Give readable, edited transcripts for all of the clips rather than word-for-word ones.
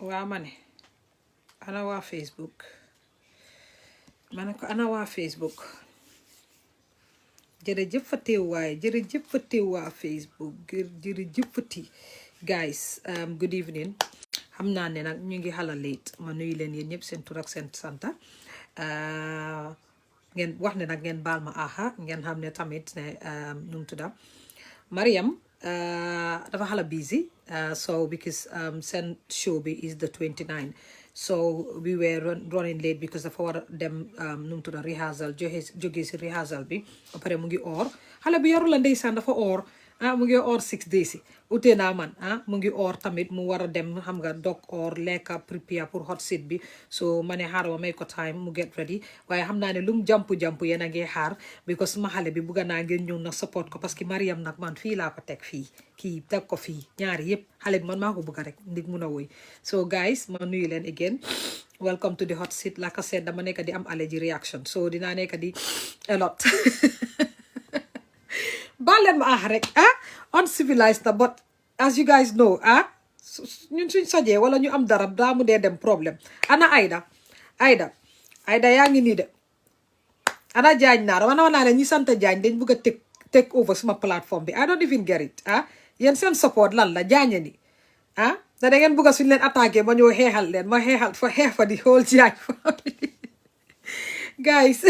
waa ma ne ana waa Facebook ma ne ko ana waa Facebook jërëjëfati waaye jërëjëfati waa Facebook jërëjëfati guys good evening xam naa ne nag ñu ngi xala late ma nuyu leen yéen ñëpp seen tur ak seen santa ngeen wax ne nag ngeen baal ma aha ngeen xam ne tamit ne nu mu tudda Mariam dafa xala busy so because seen show bi is the 29 so we were running late because dafa war a dem nu mu tudda rehearsal jóge si rehearsal bi ba pare mu ngi or xale bi yoru la ndeysaan dafa or mu ngi or 6 days yi utee naa man mu ngi or tamit mu war a dem xam nga dog or lekka prepare pour hot seat bi so ma ne xaaral ma may ko time mu get ready waaye xam naa ne lu mu jamp yéen a ngi xaar because ma xale bi bugga naa ngeen ñëw nag support ko parce que Mariam nag man fii laa ko teg fii kii teg ko fii ñaari yëpp xale bi man maa ko bugga rek ndig mun a woy so guys ma nuyu leen again welcome to the hot seat like I said dama nekk di am allergy reaction so dinaa nekk di a lot baleen ma rek uncivilized but as you guys know ñun suñ sojee wala ñu am dara daa mu dee dem problème ana Aida yaa ngi nii de ana jaañ naar wana naa ne ñi sant jaañ dañ bëgg a take over suma plateforme bi I don't even get it yéen seen support lan la jaañe ni da ngeen bëgg a suñ leen attaqué ma ñëw xeexal leen ma xeex fa di whole jaañ guys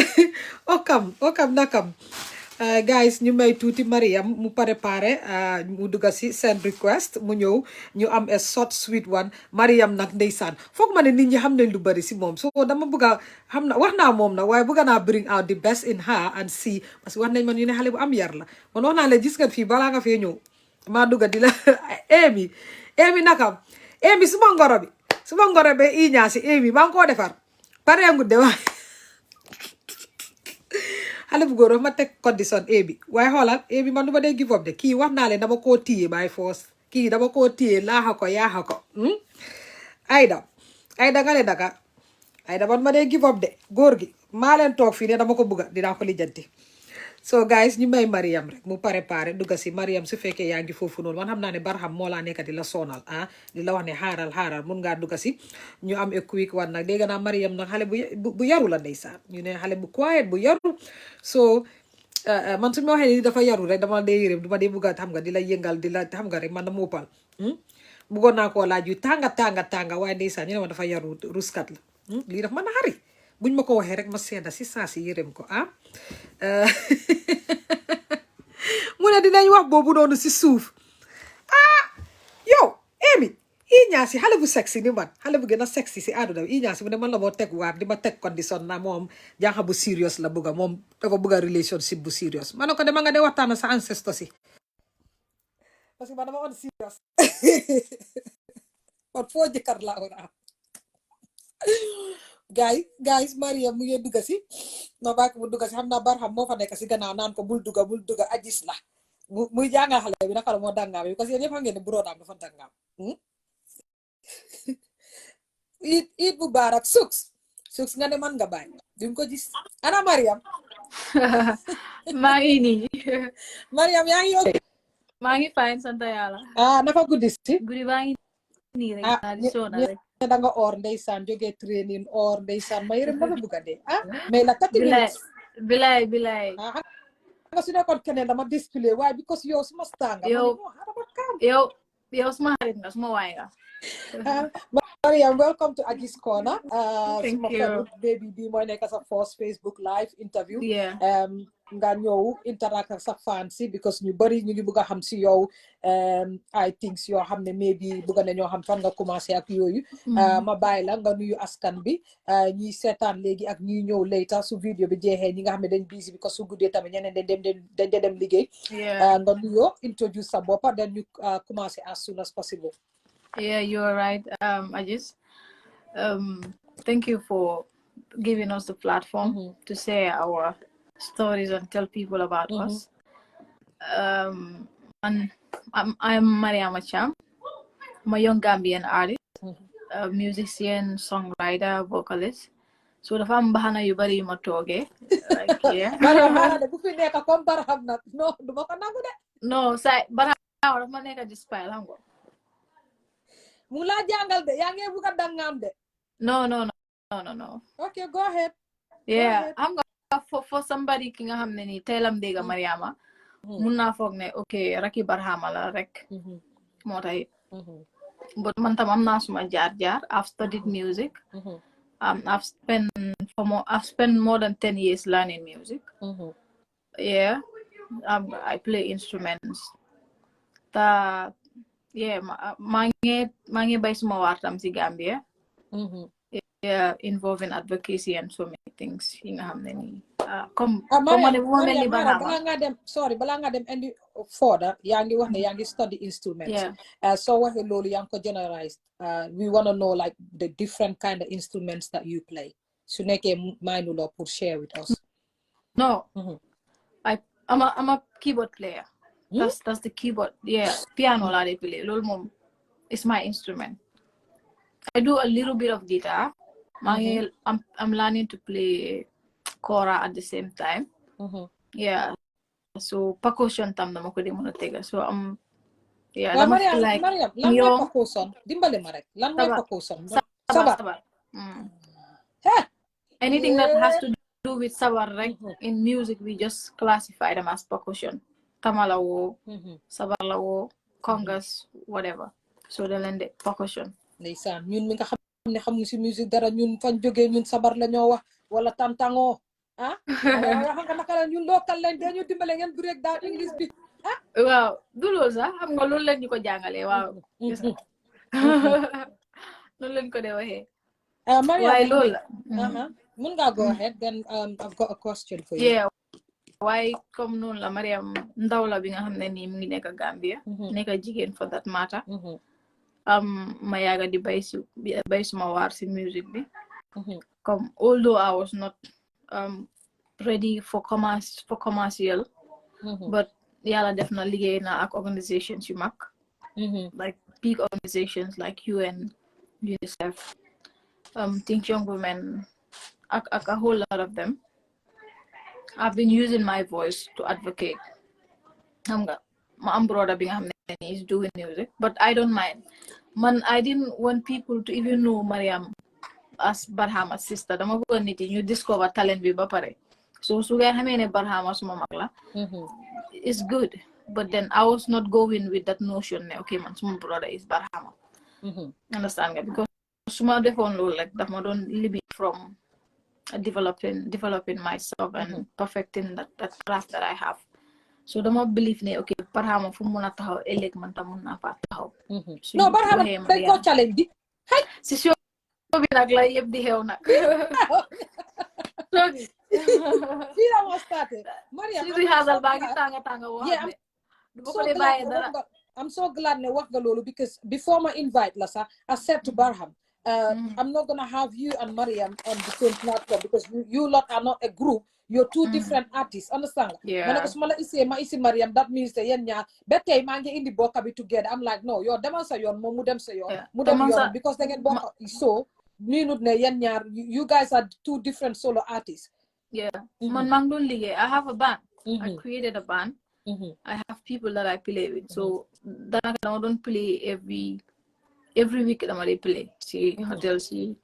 okam nakam guys ñu may tuuti Mariam mu préparé mu dugga si send request mu ñëw ñu am a short sweet one Mariam nag ndeysaan foog ma ne nit ñi xam nañ lu bari si moom so dama bëgg a xam na wax naa moom nag waaye bëgg naa bring out the best in her and see parce que wax nañ man ñu ne xale bu am yar la man wax naa la gis nga fii balaa nga fee ñëw maa dugga di la Amy nakam Amy suma ngoro bi iñaasi Amy maa ngi koo defar parengu de waay xale bu góor ma teg condition bi waaye xoolal bi man du ma dee give up de kii wax naa leen dama koo téye by force kii dama koo téye laaxa ko yaaxa ko Aida nga ne daka Aida man ma dee give up de góor gi maa leen toog fii ne dama ko bugga dinaa ko lijjanti so guys ñu may Mariam rek mu préparé dugga si Mariam su fekkee yaa ngi foofu noonu man xam naa ne Barham moo laa nekk di la sonal di la wax ne xaaral mun ngaa dugga si ñu am a quick one nag dégg naa Mariam nag xale bu yaru la ndeysaan ñu ne xale bu quiet bu yaru so man su ma waxee ni dafa yaru rek dama dee yërëm duma dee bugga xam nga di la yëngal di la xam nga rek man dama uppal buggoon naa koo laaj yu tànga waaye ndeysaan ñu ne ma dafa yaru ruskat la lii daf mën a xari buñ ma ko waxee rek ma sedda si saa si yërëm ko mu ne dinañ wax boobu noonu si suuf yow Amy iñaasi xale bu sexy ni man xale bu gën a sexy si àdduna bi iñaasi mu ne man la moo teg waat di ma teg condition na moom jànxa bu serious la bëgga moom dafa bëgga relationship bu serious ma ne ko dama nga de waxtaan sa ancestor si parce que man dama on serious kon foo jëkkër laa war a am guys Mariam mu ngi dugga si no bàyyi ko mu dugga si xam naa Barham moo fa nekk si gannaaw naan ko bul dugga ajis la muy jàngal xale bi naka la moo dangaam bi parce que yéen ñëpp xam ngeen ne buróodaam dafa dangaam it bu baarak suks nga ne man nga bàyyi duñ ko gis ana Mariam maa ngi nii Mariam yaa ngi yow maa ngi fine sant yàlla naka guddi si guddi baa ngi nii rek di soona rek da nga or ndeysaan jógee training or ndeysaan ma yërëm ba bugga dee mais la 30 minutes bilay nga su nekkoon keneen dama display waaye because yow suma star nga yow suma xarit nga suma waay nga Mariam welcome to Aji's Corner thank suma you baby bi mooy nekk sa first Facebook live interview nga ñëw interact ak sa fans si because ñu bari ñu ngi bëgg a xam si yow I think yoo xam ne maybe bëgg na ñoo xam fan nga commencé ak yooyu ma bàyyi la nga nuyu askan bi ñiy seetaan léegi ak ñiy ñëw later su vidéo bi jeexee ñi nga xam ne dañ busy because su guddee tamit ñeneen dañ dem liggéey nga nuyoo introduce sa boppa then ñu commencé as soon as possible. Yeah, you're right, Ajis. Thank you for giving us the platform to say our stories and tell people about us. And I'm Mariam Cham. I'm a young Gambian artist, a musician, songwriter, vocalist. So the fam bahana yu bari yu ma toge like yeah. No, say barham dafa nekk di spy xam nga. mu la jangal de yaa ngi buga dangam de. No. Okay, go ahead. Yeah, I'm gonna for somebody ki nga xamne ni telam dega Mariama. Mun naa foog ne okay Raki Barhama la rek. Moo tax but man tam am naa suma jaar. I've studied music. I've spent more than 10 years learning music. Yeah. I play instruments. Yeah, maa ngi bay suma wartam si Gambia. Yeah, involving advocacy and so many things. Yi nga xam ne nii. Mariam, bala nga dem indi further yaa ngi wax ne yaa ngi study instruments. So waxee loolu yaa ngi ko generalized. We want to know like the different kind of instruments that you play. Su nekkee maanu loo pour share with us. No. I'm a keyboard player. That's the keyboard. Yeah, piano la de play. Loolu moom is my instrument. I do a little bit of guitar. I'm learning to play kora at the same time. Yeah. So percussion tam dama ko di muna tega. So Mariam, lan mooy percussion? Dimbale ma rek. Lan mooy percussion? Sabar. Anything that has to do with sabar, right? In music, we just classify them as percussion. Tamalawo, sabarlawo, congas, whatever. So the lende percussion. Ndeysaan ñun mi nga xam ne xamuñ si musique dara ñun fañ jógee ñun sabar la ñoo wax wala tantango xam nga naka la ñun local lañ dañu dimbale ngeen break down English bi waaw du loolu sax xam nga loolu lañ ñu ko jàngalee waaw loolu lañ ko dee waxee Mariam waaye loolu la mun nga go ahead then I've got a question for you. Yeah, waaye comme noonu la Mariam ndaw la bi nga xam ne nii mu ngi nekk Gambia nekk jigéen for that matter. Ma yaaga di bay suma waar si music bi. Comme although I was not ready for commercial, but yàlla def na liggéey na ak organizations yu mag. Like big organizations like UN, UNICEF, Think Young Women, ak a whole lot of them. I've been using my voice to advocate. Xam nga ma am brother bi nga xam ne is doing music, but I don't mind. I didn't want people to even know Mariam as Barhama's sister. Dama bëgg nit yi ñu discover talent bi ba pare. So su ngeen xamee ne Barhama suma mag la. It's good, but then I was not going with that notion ne okay man suma brother is Barhama. Understand nga because suma defoon loolu like daf ma doon libit from developing myself and perfecting that craft that I have. So dama believe ne okay Barhama fu mu mën a taxaw ëllëg man tam mun naa fa taxaw. No Barhama dañ ko challenge bi. Si show bi nag la yëpp di xew nag. Fii la moo starté. Mariam si rehearsal baa ngi tàng wax de. I'm so glad ne wax nga loolu because before my invite la sax I said to Barham I'm not gonna have you and Mariam on the same platform because you lot are not a group. You're two different artists, understand? Yeah. When I was ma isi Mariam, that means that yen nya bete mangi in the boka be together. I'm like, no, you're dem sa yon, mo mudem sa yon, mudem yon because they get boka so ni nud ne yen nya you guys are two different solo artists. Yeah. Man mangdon ligue. I have a band. I created a band. I have people that I play with. So that I don't play every week that I play. See hotel see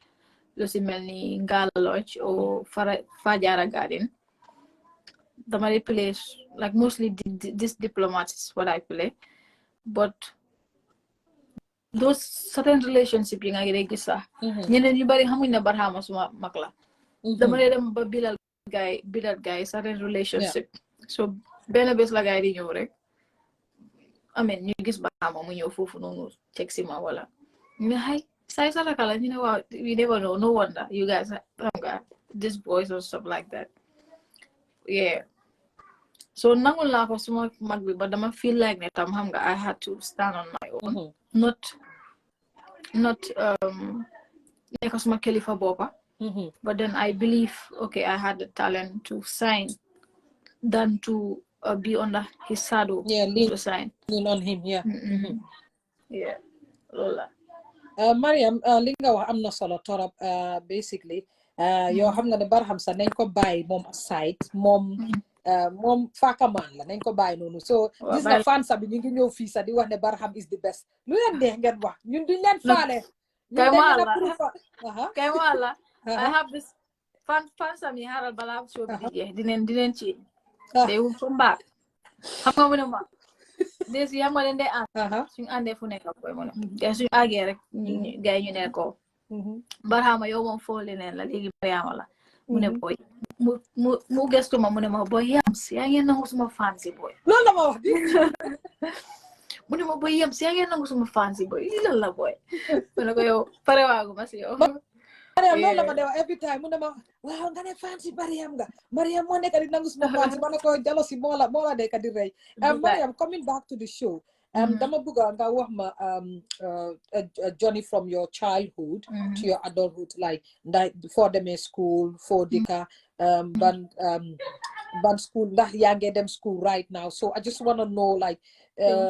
Lucy Melni, Ngala Lodge or Fajara Garden. The my play like mostly this diplomats is what I play. But those certain relationship yung nga gisa. Yan yung bari hamun na Barhama suma makla. The my dem bilal guy certain relationship. So benabes la guy di ñew rek. I mean, ñu gis Barhama mu ñew fofu nonu check si ma wala. Ñu hay you know what? We never know. No wonder you guys have this voice or stuff like that. Yeah. So nangul la ko suma magbi, but I feel like I had to stand on my own. Not like suma kelifa bopa. But then I believe okay, I had the talent to sign than to be under his shadow. Yeah, to sign. Lean on him. Yeah. Yeah. Lola. Mariam li nga wax am na solo torop basically yoo xam nga ne Barham sax nañ ko bàyyi moom aside moom moom faakamaan la nañ ko bàyyi noonu so gis nga fan sa bi ñu ngi ñëw fii sax di wax ne Barham is the best lu leen neex ngeen wax ñun duñ leen faale ñun dañ leen approve kay wala I have this fan sami haral balaa show bi di jeex dineen ci day wum fa mbaak xam nga mu ne ma des yi xam nga leen day ànd suñu àndee fu nekk boy mu ne te suñu àggee rek gars yi ñu ne ko Barhama yow moom foo leneen la léegi Mariama la mu ne boy mu gestu ma mu ne ma boy Yams yaa ngeen nangu suma fancy boy loolu la ma wax di mu ne ma boy Yams yaa ngeen nangu suma fancy boy lii lan la boy mu ne ko yow pare waagu ma si yow Mariam loolu la ma de wax every time mu ne ma waaw nga ne fancy Mariam nga Mariam moo nekk di nangu suma fancy ma ne ko jalo si moo la nekk di rey Mariam coming back to the show dama bëgg nga wax ma a journey from your childhood to your adulthood like foo demee school foo dëkka ban school ndax yaa ngi dem school right now so I just want to know like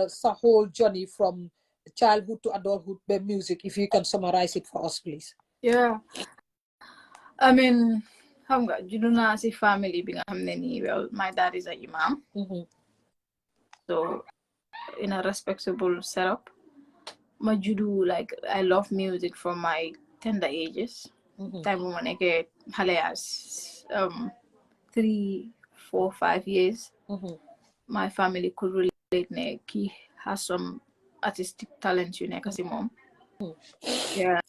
sa whole journey from childhood to adulthood by music if you can summarize it for us please. Yeah, I mean, xam nga juddu naa si family bi nga xam ne nii well my dad is an imam so in a respectable setup ma juddu like I love music from my tender ages time bu ma nekkee xale as 3, 4, 5 years my family could relate ne kii has some artistic talent yu nekk si moom yeah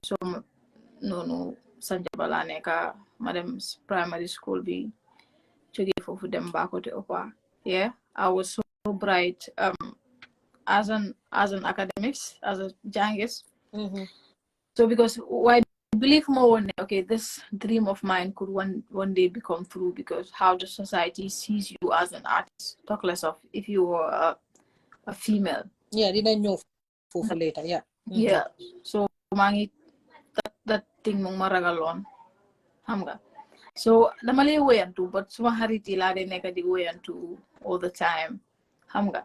so noonu Sanjaba laa nekk ma dem primary school bi jógee foofu dem Bakote Upper yeah I was so bright as an academics as a jangis so because why believe more okay this dream of mine could one day become true because how the society sees you as an artist talk less of if you were a female yeah didn't know for later yeah yeah so maa ngi that thing mu ma ragaloon xam nga so dama lay woyantu but suma xarit yi laa de nekk di woyantu all the time xam nga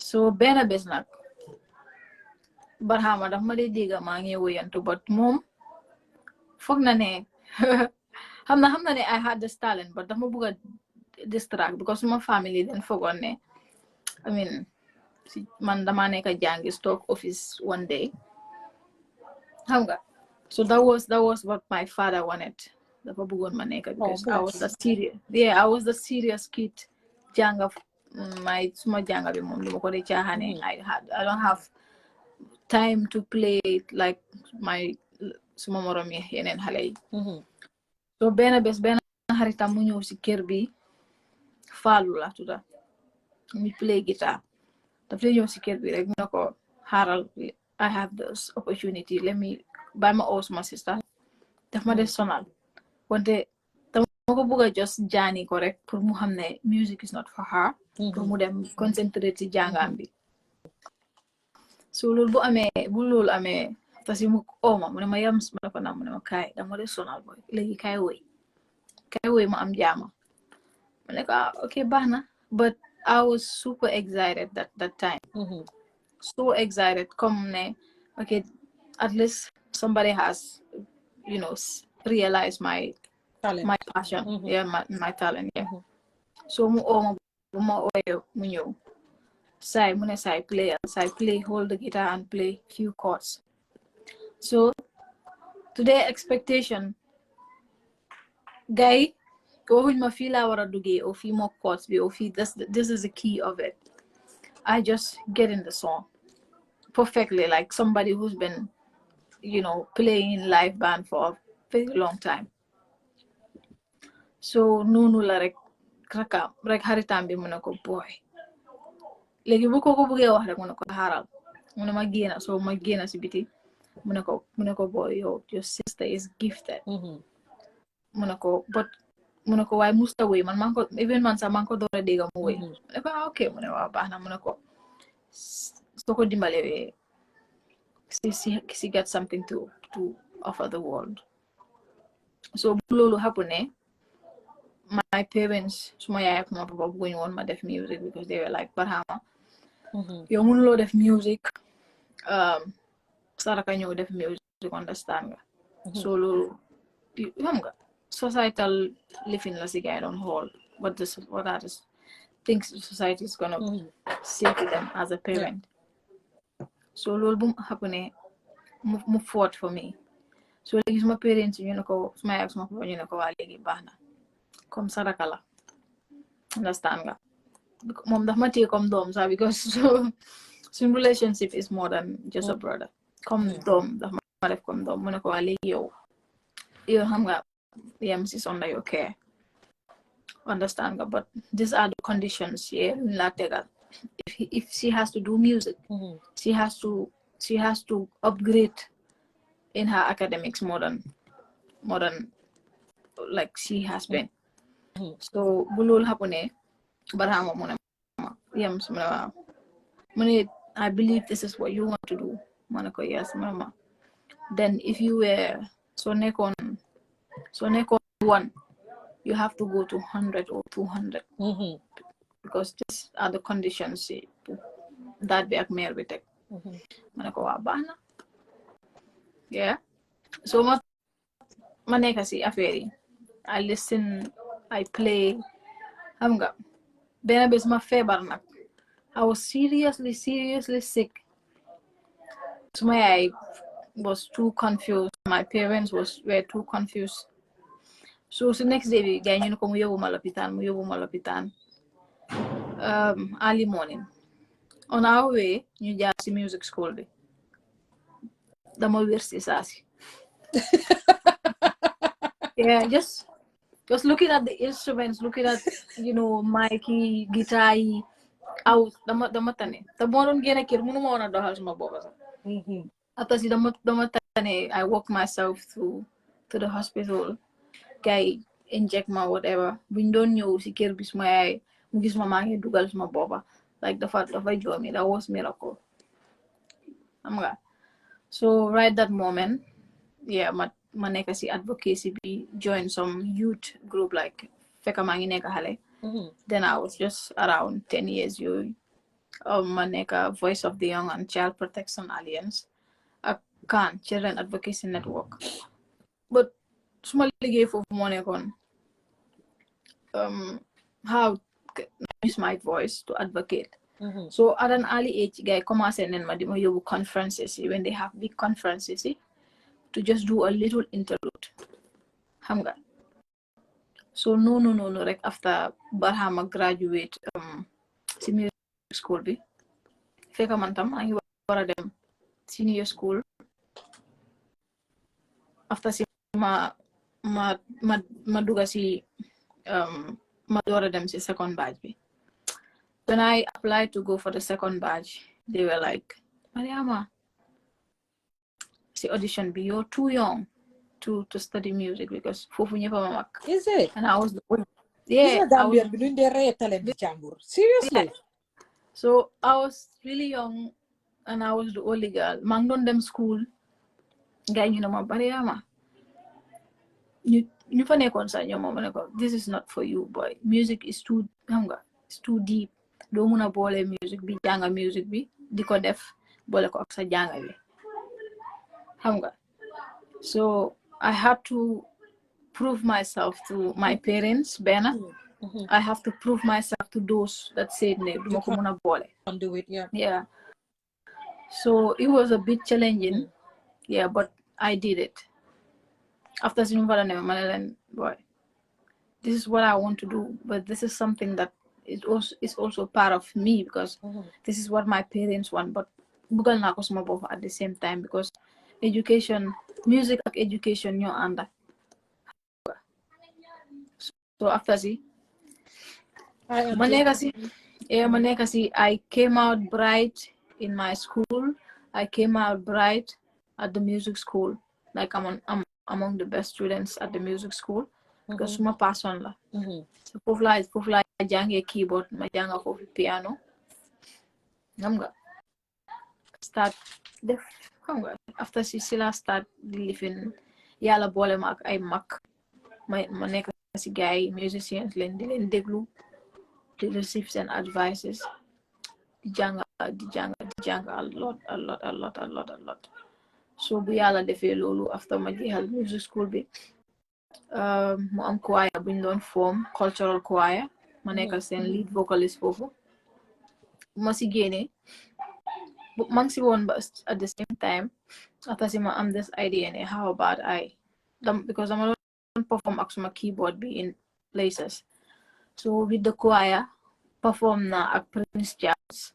so benn bés nag Barhama daf ma dee dégg maa ngi woyantu but moom foog na ne xam na ne I had this talent but dama bëgg a distract because suma family den foogoon ne I mean man dama nekk jàngi stock office one day xam nga so that was what my father wanted dafa bëggoon ma nekk because I was the serious kid jànga suma jànga bi moom duma ko dee caaxaane I don't have time to play like my suma morom yi yeneen xale yi so benn bés benn xaritam mu ñëw si kër bi Faalu la tudda mi play guitar daf lay ñëw si kër bi rek mu ne ko xaaral I have this opportunity let me buy my own suma sister daf ma dee sonal wante dama ko bëgg a just jaani ko rek pour mu xam ne music is not for her pour mu dem concentrate ci jàngam bi so loolu bu loolu amee tasi mu ooma mu ne ma Yams ma ne ko na mu ne ma kaay dama dee sonal boy léegi kaay woy ma am jaama ma ne ko okay baax na but I was super excited that time so excited comme ne okay at least somebody has realized my talent my passion yeah my talent yeah so mu ooma bu ma ooyee mu ñëw mu ne play hold the guitar and play few chords so today expectation guy waxuñ ma fii laa war a duggee or fii moo chords bi or fii this is the key of it I just get in the song perfectly like somebody who's been playing in live band for a very long time so noonu la rek xaritam bi mu ne ko boy léegi bu ko bëggee wax rek mu ne ko xaaral mu ne ma génna so ma génna si biti mu ne ko boy your sister is gifted mu ne ko waaye musta wéy man maa ko even man sax maa ko door a dégg mu wéy mu ne ko ok mu ne waaw baax na mu ne ko soo ko dimbalewee she got something to offer the world so bu loolu happen my parents suma yaay ak suma papa bëgguñu woon ma def music because they were like Barhama yow mënuloo def music saraka ñëw def music understand nga so loolu xam nga societal living la si gaay doon xool what are the things the society is gonna say to them as a parent. So loolu bu mu happen mu fought for me. So léegi suma parents yi ñu ne ko suma yaay ak suma papa ñu ne ko waa léegi baax na comme sadaka la, understand nga moom daf ma téye comme doom sax because suñ relationship is more than just a brother. Comme doom daf ma def comme doom mu ne ko waa léegi yow xam nga EMC is under your care, understand nga, but these are the conditions la tegal. If she has to do music, she has to upgrade in her academics more than like she has been. So bu loolu happen Barhama mu ne ma Yams mu ne waaw mu ne I believe this is what you want to do. Ma ne ko yes. mu ne ma then if you were so nekkoon one, you have to go to 100 or 200 because these are the conditions that be ak maire bi teg. Ma ne ko waa baax na so ma nekk si affaire yi, I listen, I play, xam nga benn bés ma feebar nag. I was seriously sick. So my yaay was too confused, my parents were too confused. So the next day bi gars ñu ne ko mu yóbbu ma lopitaan early morning. On our way ñu jaar si music school bi dama wér si saasi. Just looking at the instruments, looking at mic yi guitar yi dama tane te moo doon génn kër mënu ma woon a doxal suma boppa sax. After si dama tane I walk myself to the hospital, guy inject ma whatever buñ doon ñëw si kër bi suma yaay mu gis ma maa ngi dugal suma boppa like dafa joomi. That was miracle, xam nga. So right that moment ma nekk si advocacy bi, join some youth group like fekk maa ngi nekk xale. Then I was just around 10 years yooyu ma nekk Voice of the Young and Child Protection Alliance ak CAN, Children Advocacy Network. But suma liggéey foofu moo nekkoon how use my voice to advocate. So at an early age guy commencé nen ma di ma yóbbu conferences yi when they have big conferences yi to just do a little interlude, xam nga. So no rek after Barhama graduate si music school bi fekk man tam maa ngi war a dem senior school. After si ma duga si ma door a dem si second batch bi. When I applied to go for the second batch, they were like, Mariama, si audition bi, you're too young to study music because fofu ñepp ma mag. Is it? And I was the only. Gambian bi luñ dee rey talent bi jàmbur. Seriously? So I was really young and I was the only girl. Maa ngi doon dem school. Gars ñu ne ma Mariama. ñu fa nekkoon sax ñoom ma ne ko this is not for you boy. Music is too xam nga, it's too deep. Doo mun a boole music bi jànga music bi di ko def boole ko ak sa jànga bi, xam nga. So I had to prove myself to my parents benn. I have to prove myself to those that said ne duma ko mun a boole. Do it, yeah. So it was a bit challenging, but I did it. After seeing what I know, boy, this is what I want to do, but this is something that is also part of me because this is what my parents want. But bugal na ako suma bopp at the same time because education, music and education ñoo ànda. So after ma nekk si I came out bright in my school. I came out bright at the music school. Like I'm among the best students at the music school because suma passion la. So foofu la jàngee keyboard, ma jànga foofu piano. Xam nga start def xam nga after si la start di lifin yàlla boole ma ak ay mag ma nekk si gars yi musicians leen di leen déglu di receive seen advices di jàng a lot. So bu yàlla defee loolu after ma jeexal music school bi mu am choir buñ doon form cultural choir ma nekk seen lead vocalist foofu ma si génne ma ngi si woon ba at the same time after si ma am this idea ne how about because dama doon perform ak suma keyboard bi in places so with the choir perform na ak Prince Charles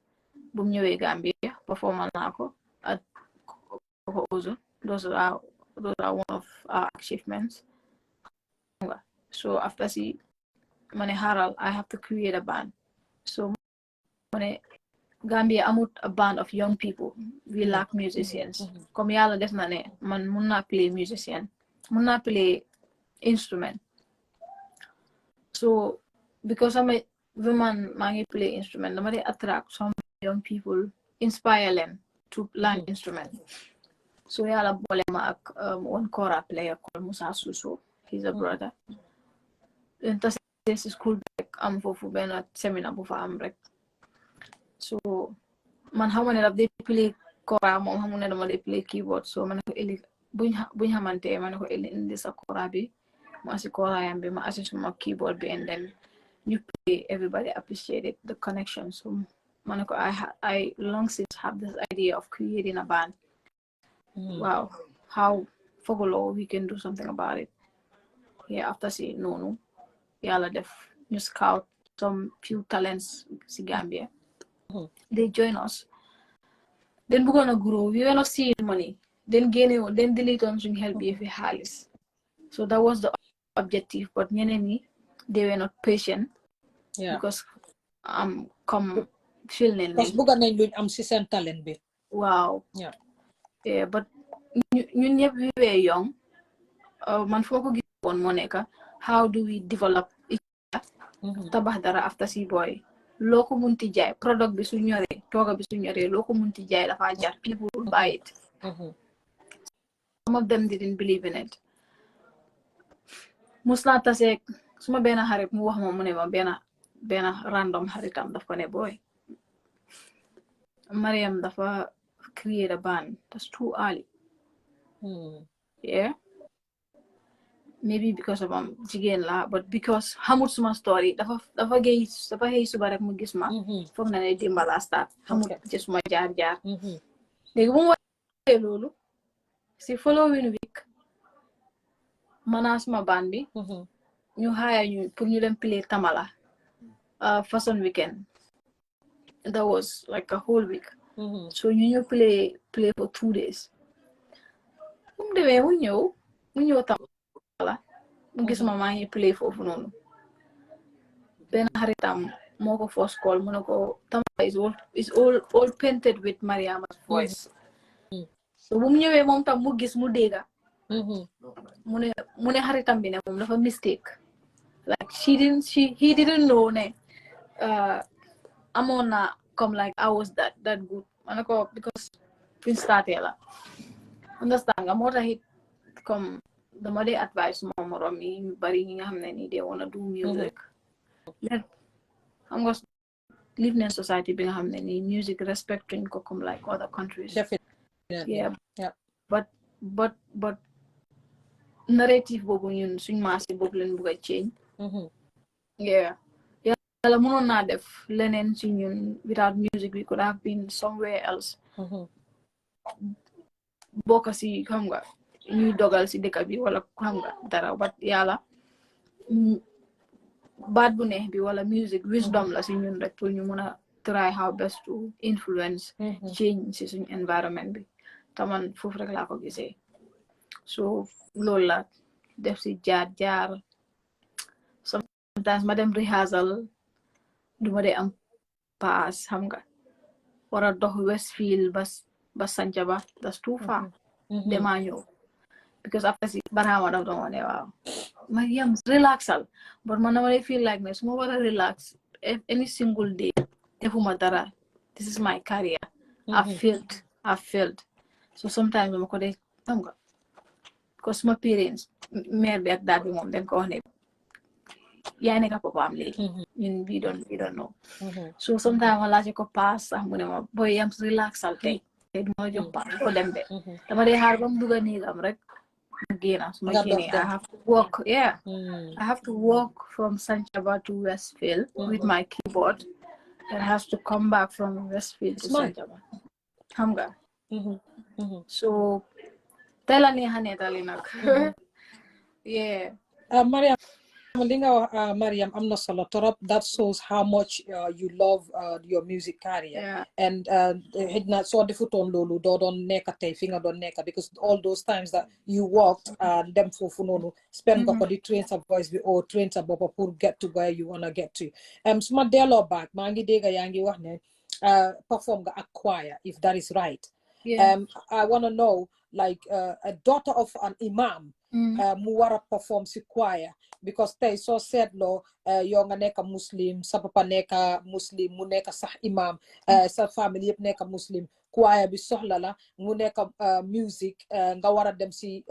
bu mu ñëwee Gambia performal naa ko at Ozo those are one of our achievements so after si ma ne xaaral I have to create a band so ma ne Gambia amut a band of young people we lack musicians comme yàlla def na ne man mun naa play musician mun naa play instrument so because I'm a woman maa ngi play instrument dama dey attract some young people inspire them to learn instrument so yàlla boole ma ak one kora player called Musa Suso he's a brother tase si school bi rek am foofu benn seminar bu fa am rek so man xamu ne daf dey play kora moom xamu ne dama dey play keyboard so ma ne ko ëllëg buñ xamante ma ne ko ëllëg indi sa kora bi ma asi kora yam bi ma asi suma keyboard bi and then you play everybody appreciated the connection so ma ne ko I long since have this idea of creating a band wow how fogolo we can do something about it yeah after si noonu yàlla def ñu scout some few talents si Gambia they join us then we're gonna grow we were not seeing money then delete on suñu help bi fi xaalis so that was the objective but ñeneen ñi they were not patient because comme feel nañ parce que bëgg nañ luñ am si seen talent bi wow yeah but ñun ñëpp we were young man foo ko gisoon moo nekk how do we develop tabax dara after si boy loo ko munti jaay product bi su ñoree tooga bi su ñoree loo ko munti jaay dafa jar people will buy it some of them didn't believe in it mus naa taseeg suma benn xarit mu wax ma mu ne ma benn random xaritam daf ko ne boy Mariam dafa create a band that's too early yeah maybe because of jigéen la but because xamut suma story dafa xëy suba rek mu gis ma foog na ne dimba la start xamut ci suma jaar léegi bu mu waxee loolu si following week mana suma band bi ñu hire ñu pour ñu dem play Tamala façon weekend that was like a whole week so ñu play for 2 days mu demee mu ñëw Tamala mu gis ma maa ngi play foofu noonu benn xaritam moo ko first call mu ne ko Tamala is all painted with Mariama's voice so bu mu ñëwee moom tam mu gis mu dégga mu ne xaritam bi ne moom dafa mistake like he didn't know ne amoon na comme like I was that good ma ne ko because fiñ starté la understand nga moo tax it comme dama dee advice moom morom yi ñu bari ñi nga xam ne ni dee wanna do music xam nga live in society bi nga xam ne ni music respecting ko comme like other countries yeah but narrative boobu ñun suñ maasi boobu leen bugg a change yeah yàlla mënoon naa def leneen si ñun without music we could have been somewhere else bokk si xam nga ñuy dogal si dëkk bi wala xam nga dara but yàlla baat bu neex bi wala music wisdom la si ñun rek pour ñu mën a try how best to influence change si suñ environment bi taman foofu rek laa ko gisee so loolu la def si jaar sometimes ma dem rehearsal duma dee am pass xam nga wara dox Westfield ba Sanjaba that's too far demaa ñëw because after si Barhama daf doon wane waaw Mariam relaxal but man dama feel like ne su ma war a relax any single day defuma dara this is my career I've failed so sometimes dama ko dee xam nga because my parents mère bi ak dad bi moom dañ ko wax ne yaa nekk papa am léegi ñun we don't know so sometimes ma laaj ko pass sax mu ne ma boy yam relaxal tey duma jox pass ko dem de dama dee xaar ba mu dugga néegam rek again, I Nga dof dem. have to walk. Yeah, I have to walk from Sanchaba to Westfield with my keyboard, and I have to come back from Westfield to Sanchaba. Hamga. So, tell me, yeah. Mariam, Mariam, I'm not solo torop. That shows how much you love your music career. Yeah. And not so difficult on lulu do don neka te finger don neka because all those times that you walked them for no spend go the trains of voice or trains of baba pour get to where you wanna get to. Suma delo back mangi dega yangi wax ne perform ga acquire if that is right. Yeah. I wanna know like a daughter of an imam mu wara perform si choir because tey soo seetloo yow nga nekk muslim sa papa nekk muslim mu nekk sax imam sa famille yëpp nekk muslim choir bi soxla la mu nekk music nga war a dem si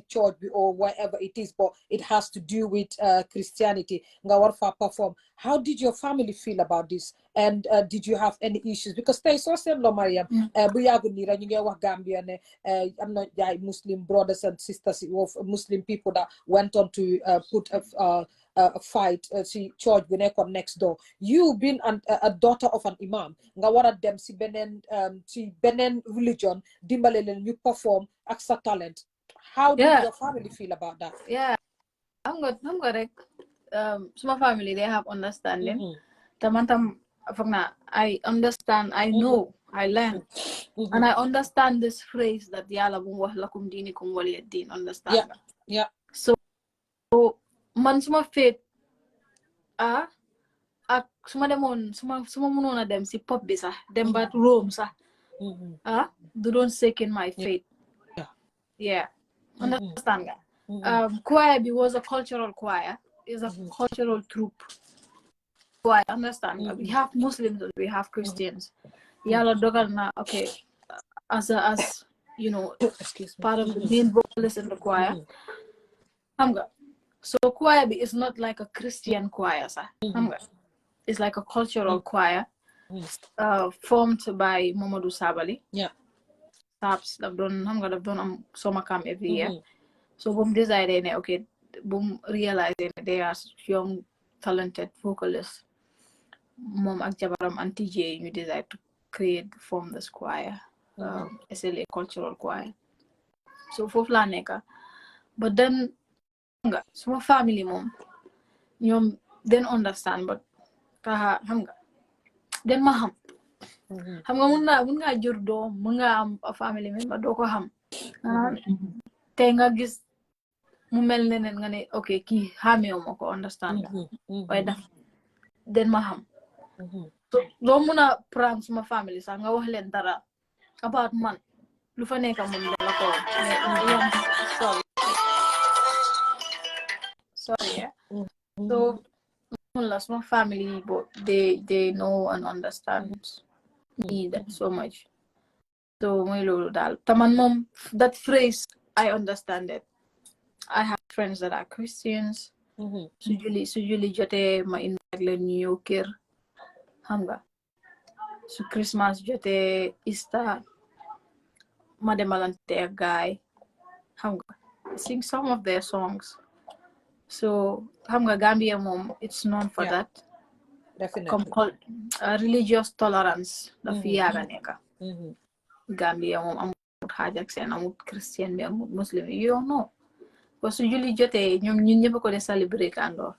church bi or wherever it is but it has to do with Christianity nga war fa perform. How did your family feel about this and did you have any issues because tey soo seetloo Mariam bu yàggu nii rek ñu ngi wax Gambia ne am na jaay Muslim brothers and sisters of Muslim people that went on to put a fight si church bu nekkoon next door. You being a daughter of an imam nga war a dem si beneen religion dimbale leen ñu perform ak sa talent. How did your family feel about that? Yeah, I'm good. Some family they have understanding. Tamantam I understand, I know, I learn. And I understand this phrase that yala bung lakum dinikum waliyad-din. Understand? Yeah. So man suma faith suma demon suma munona dem si pop bi sax dem ba Rome sax do don't second my faith. Yeah. Understand nga? Choir bi was a cultural choir. Is a cultural troupe. Choir, understand nga? We have Muslims and we have Christians. Yala dogal na okay as you know part of the main vocalist in the choir. So choir is not like a Christian choir, sir. It's like a cultural choir formed by Mamadou Sabali. Yeah. Taps they've done summer camp every year. So boom decided okay, boom realizing they are young talented vocalists. Mom ak jabaram and TJ you decide to form this choir. SLA cultural choir. So for Flaneka. But then small family mom ñoom den understand but taxa xam nga den ma xam xam nga mun nga jur doom mun nga am a family member doo ko xam te nga gis mu mel neneen nga ne ok kii xameewu ma ko understand nga waaye daf den ma xam so doo mun a prang suma family sax nga wax leen dara about man lu fa nekk moom dala ko sorry yeah. So my family but they know and understand me that so much. So my lolo dal taman mom that phrase I understand it. I have friends that are Christians. Sujuli jote ma invite leen New Yorker xam nga su Christmas jote Easter ma demalante ak guy xam nga sing some of their songs. So xam nga Gambia mom it's known for that. Definitely. Religious tolerance da fi yaga neka. Gambia mom amut hajak sen amut Christian bi amut Muslim you don't know. Because usually jote ñun ñëpp ko de celebrate andor.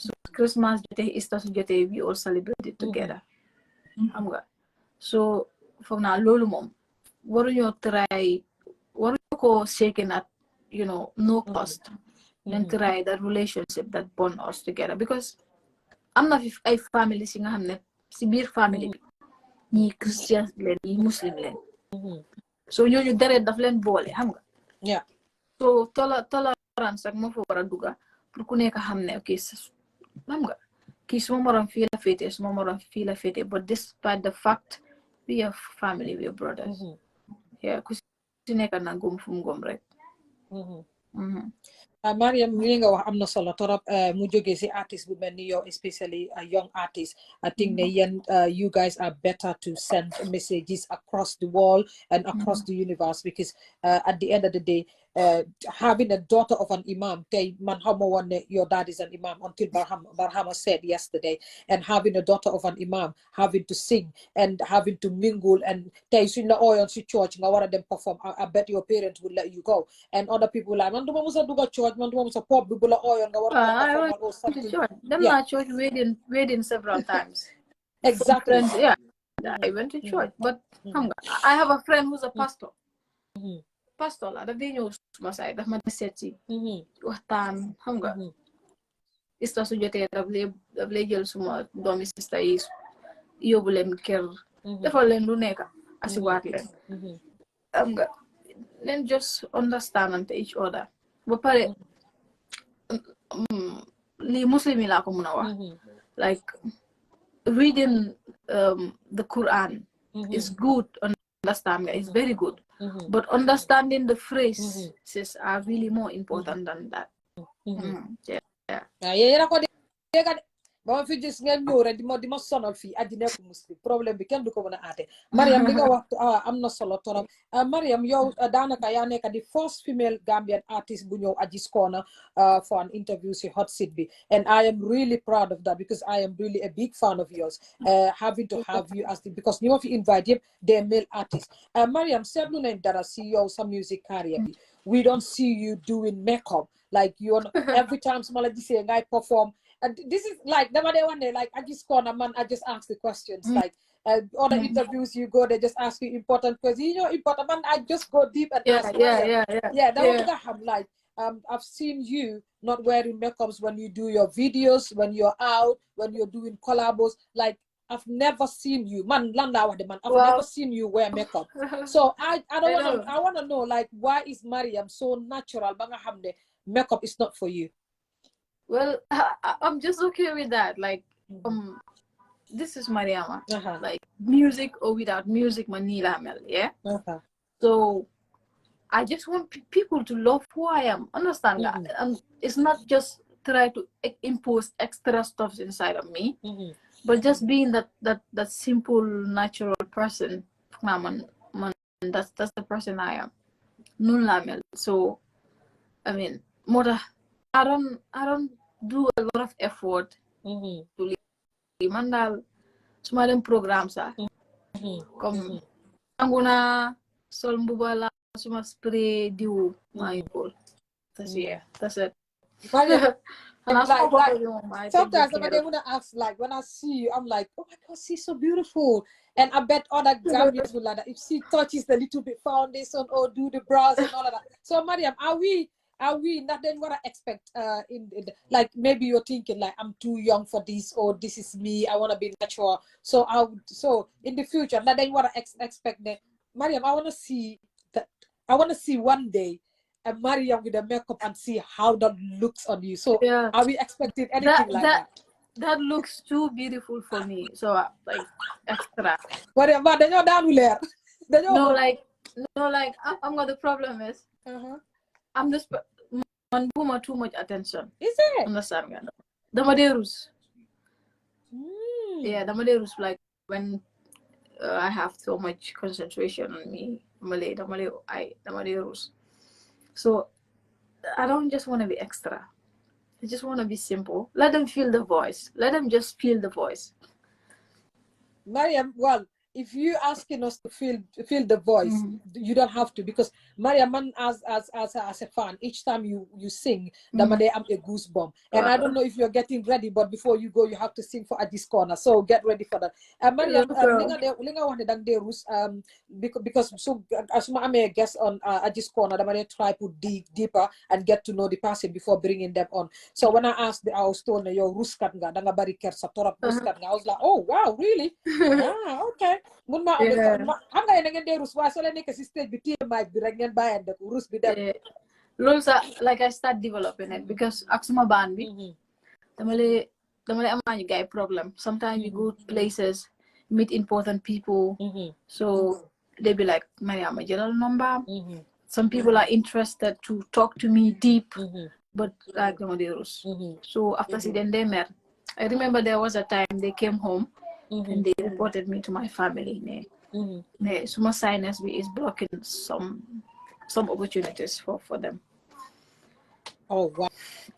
So Christmas jote Easter jote we all celebrate it together. Xam nga. So foog naa loolu mom waruñoo try waruñu ko shaken at no cost. And try that relationship that bond us together because am na fi ay family si nga xam ne si biir family bi ñi Christian leen ñi Muslim leen so ñooñu deret daf leen boole xam nga so tolerance ak moo fa war a duga pour ku nekk xam ne ok xam nga kii suma morom fii la féete suma morom fii la féete but despite the fact we are family we are brothers yeah ku si nekk na gom fu mu gom rek Mariam li nga wax am na solo torop mu jógee si artist bu mel ni yow especially a young artist. I think ne yéen you guys are better to send messages across the world and across the universe because at the end of the day having a daughter of an imam, man, your dad is an imam until Barhama said yesterday, and having a daughter of an imam, having to sing and having to mingle, and in the oil church, them perform. I bet your parents would let you go. And other people like, man, do go church, man, do pop people oil, I perform went or to something. church. Them Yeah, not church wedding several times. exactly. Friends, yeah. I went to church, but I have a friend who's a pastor. Pastor la daf dee ñëw suma saay daf ma di seet si waxtaan xam nga ista su jotee daf lay jël suma doomi sista yi yóbbu leen kër defal leen lu nekk asiwaat leen xam nga leen just understand each other ba pare lii muslim yi laa ko mun a wax like reading the Quran is good. Understand is very good, but understanding the phrases are really more important than that. Yeah. Ba fi gis ngeen ñëw rek di ma sonal fii aji nekk muslim problème bi kenn du ko mën a aate Mariam li nga wax am na solo torop Mariam yow daanaka yaa nekk di first female Gambian artist bu ñëw Aji's Corner for an interview si hot seat bi, and I am really proud of that because I am really a big fan of yours having to have you as because ñi ma fi invite yëpp des male artists. Mariam seetlu nañ dara si yow sa music career bi, we don't see you doing makeup like you every time su ma la gisee ngay perform. And this is like the one day, like Aji's Corner, man, I just ask the questions. Like other interviews you go, they just ask you important questions. You know, important man, I just go deep and ask. Yeah. That one I'm like, I've seen you not wearing makeups when you do your videos, when you're out, when you're doing collabos. Like I've never seen you, man. I've never seen you wear makeup. So I want to know like why is Mariam so natural? Makeup is not for you. Well, I'm just okay with that. Like, this is Mariama. Like, music or without music, Manila Mel, yeah? So, I just want people to love who I am. Understand that? And it's not just try to impose extra stuff inside of me, but just being that simple, natural person. That's the person I am. Nun la mel. So, I mean, mother. I don't do a lot of effort to live. Man daal suma dem programme sax comme anguna sol mbuba la suma spray diw maa ngi kool that's it. Sometimes they want to ask, like when I see you, I'm like, oh my God, she's so beautiful. And I bet other Gambians will like that. If she touches the little bit foundation or do the brows and all of that. So Mariam, are we not then what I expect like maybe you're thinking like I'm too young for this, or this is me, I want to be natural, so in the future not then what I expect that Mariam, I want to see one day a Mariam with a makeup and see how that looks on you. So are we expecting anything like that? That looks too beautiful for me, so like extra. But dañoo daanu leer. No, like I'm what the problem is. I'm just man buma too much attention. Is it? Understand nga? Dama dee rus. Yeah, dama dee rus like when I have so much concentration on me. Dama dee rus. So I don't just want to be extra. I just want to be simple. Let them feel the voice. Let them just feel the voice. Mariam, well, if you asking us to feel the voice, you don't have to, because Mariam, as a fan, each time you sing, I'm a goosebump. And I don't know if you're getting ready, but before you go, you have to sing for Aji's Corner. So get ready for that. Mariam, because so as I'm a guest on Aji's Corner, I'm gonna try to dig deeper and get to know the person before bringing them on. So when I asked I was told yo ruskat nga danga bari kersa torop ruskat nga, I was like, oh wow, really? Okay. Mun ma xam nga yéen a ngeen dee rus waaye soo leen nekk si stage bi téye mic bi rek ngeen bàyyeen dëkk rus bi dem. Loolu sax like I start developing it because ak suma band bi dama lay amaa ñu gay problem. Sometimes we go places, meet important people, so they be like Mariama jëlal number. Some people are interested to talk to me deep, but like dama dee rus. So after si den they met, I remember there was a time they came home and they reported me to my family. So my sinus is blocking some some opportunities for them. Oh wow.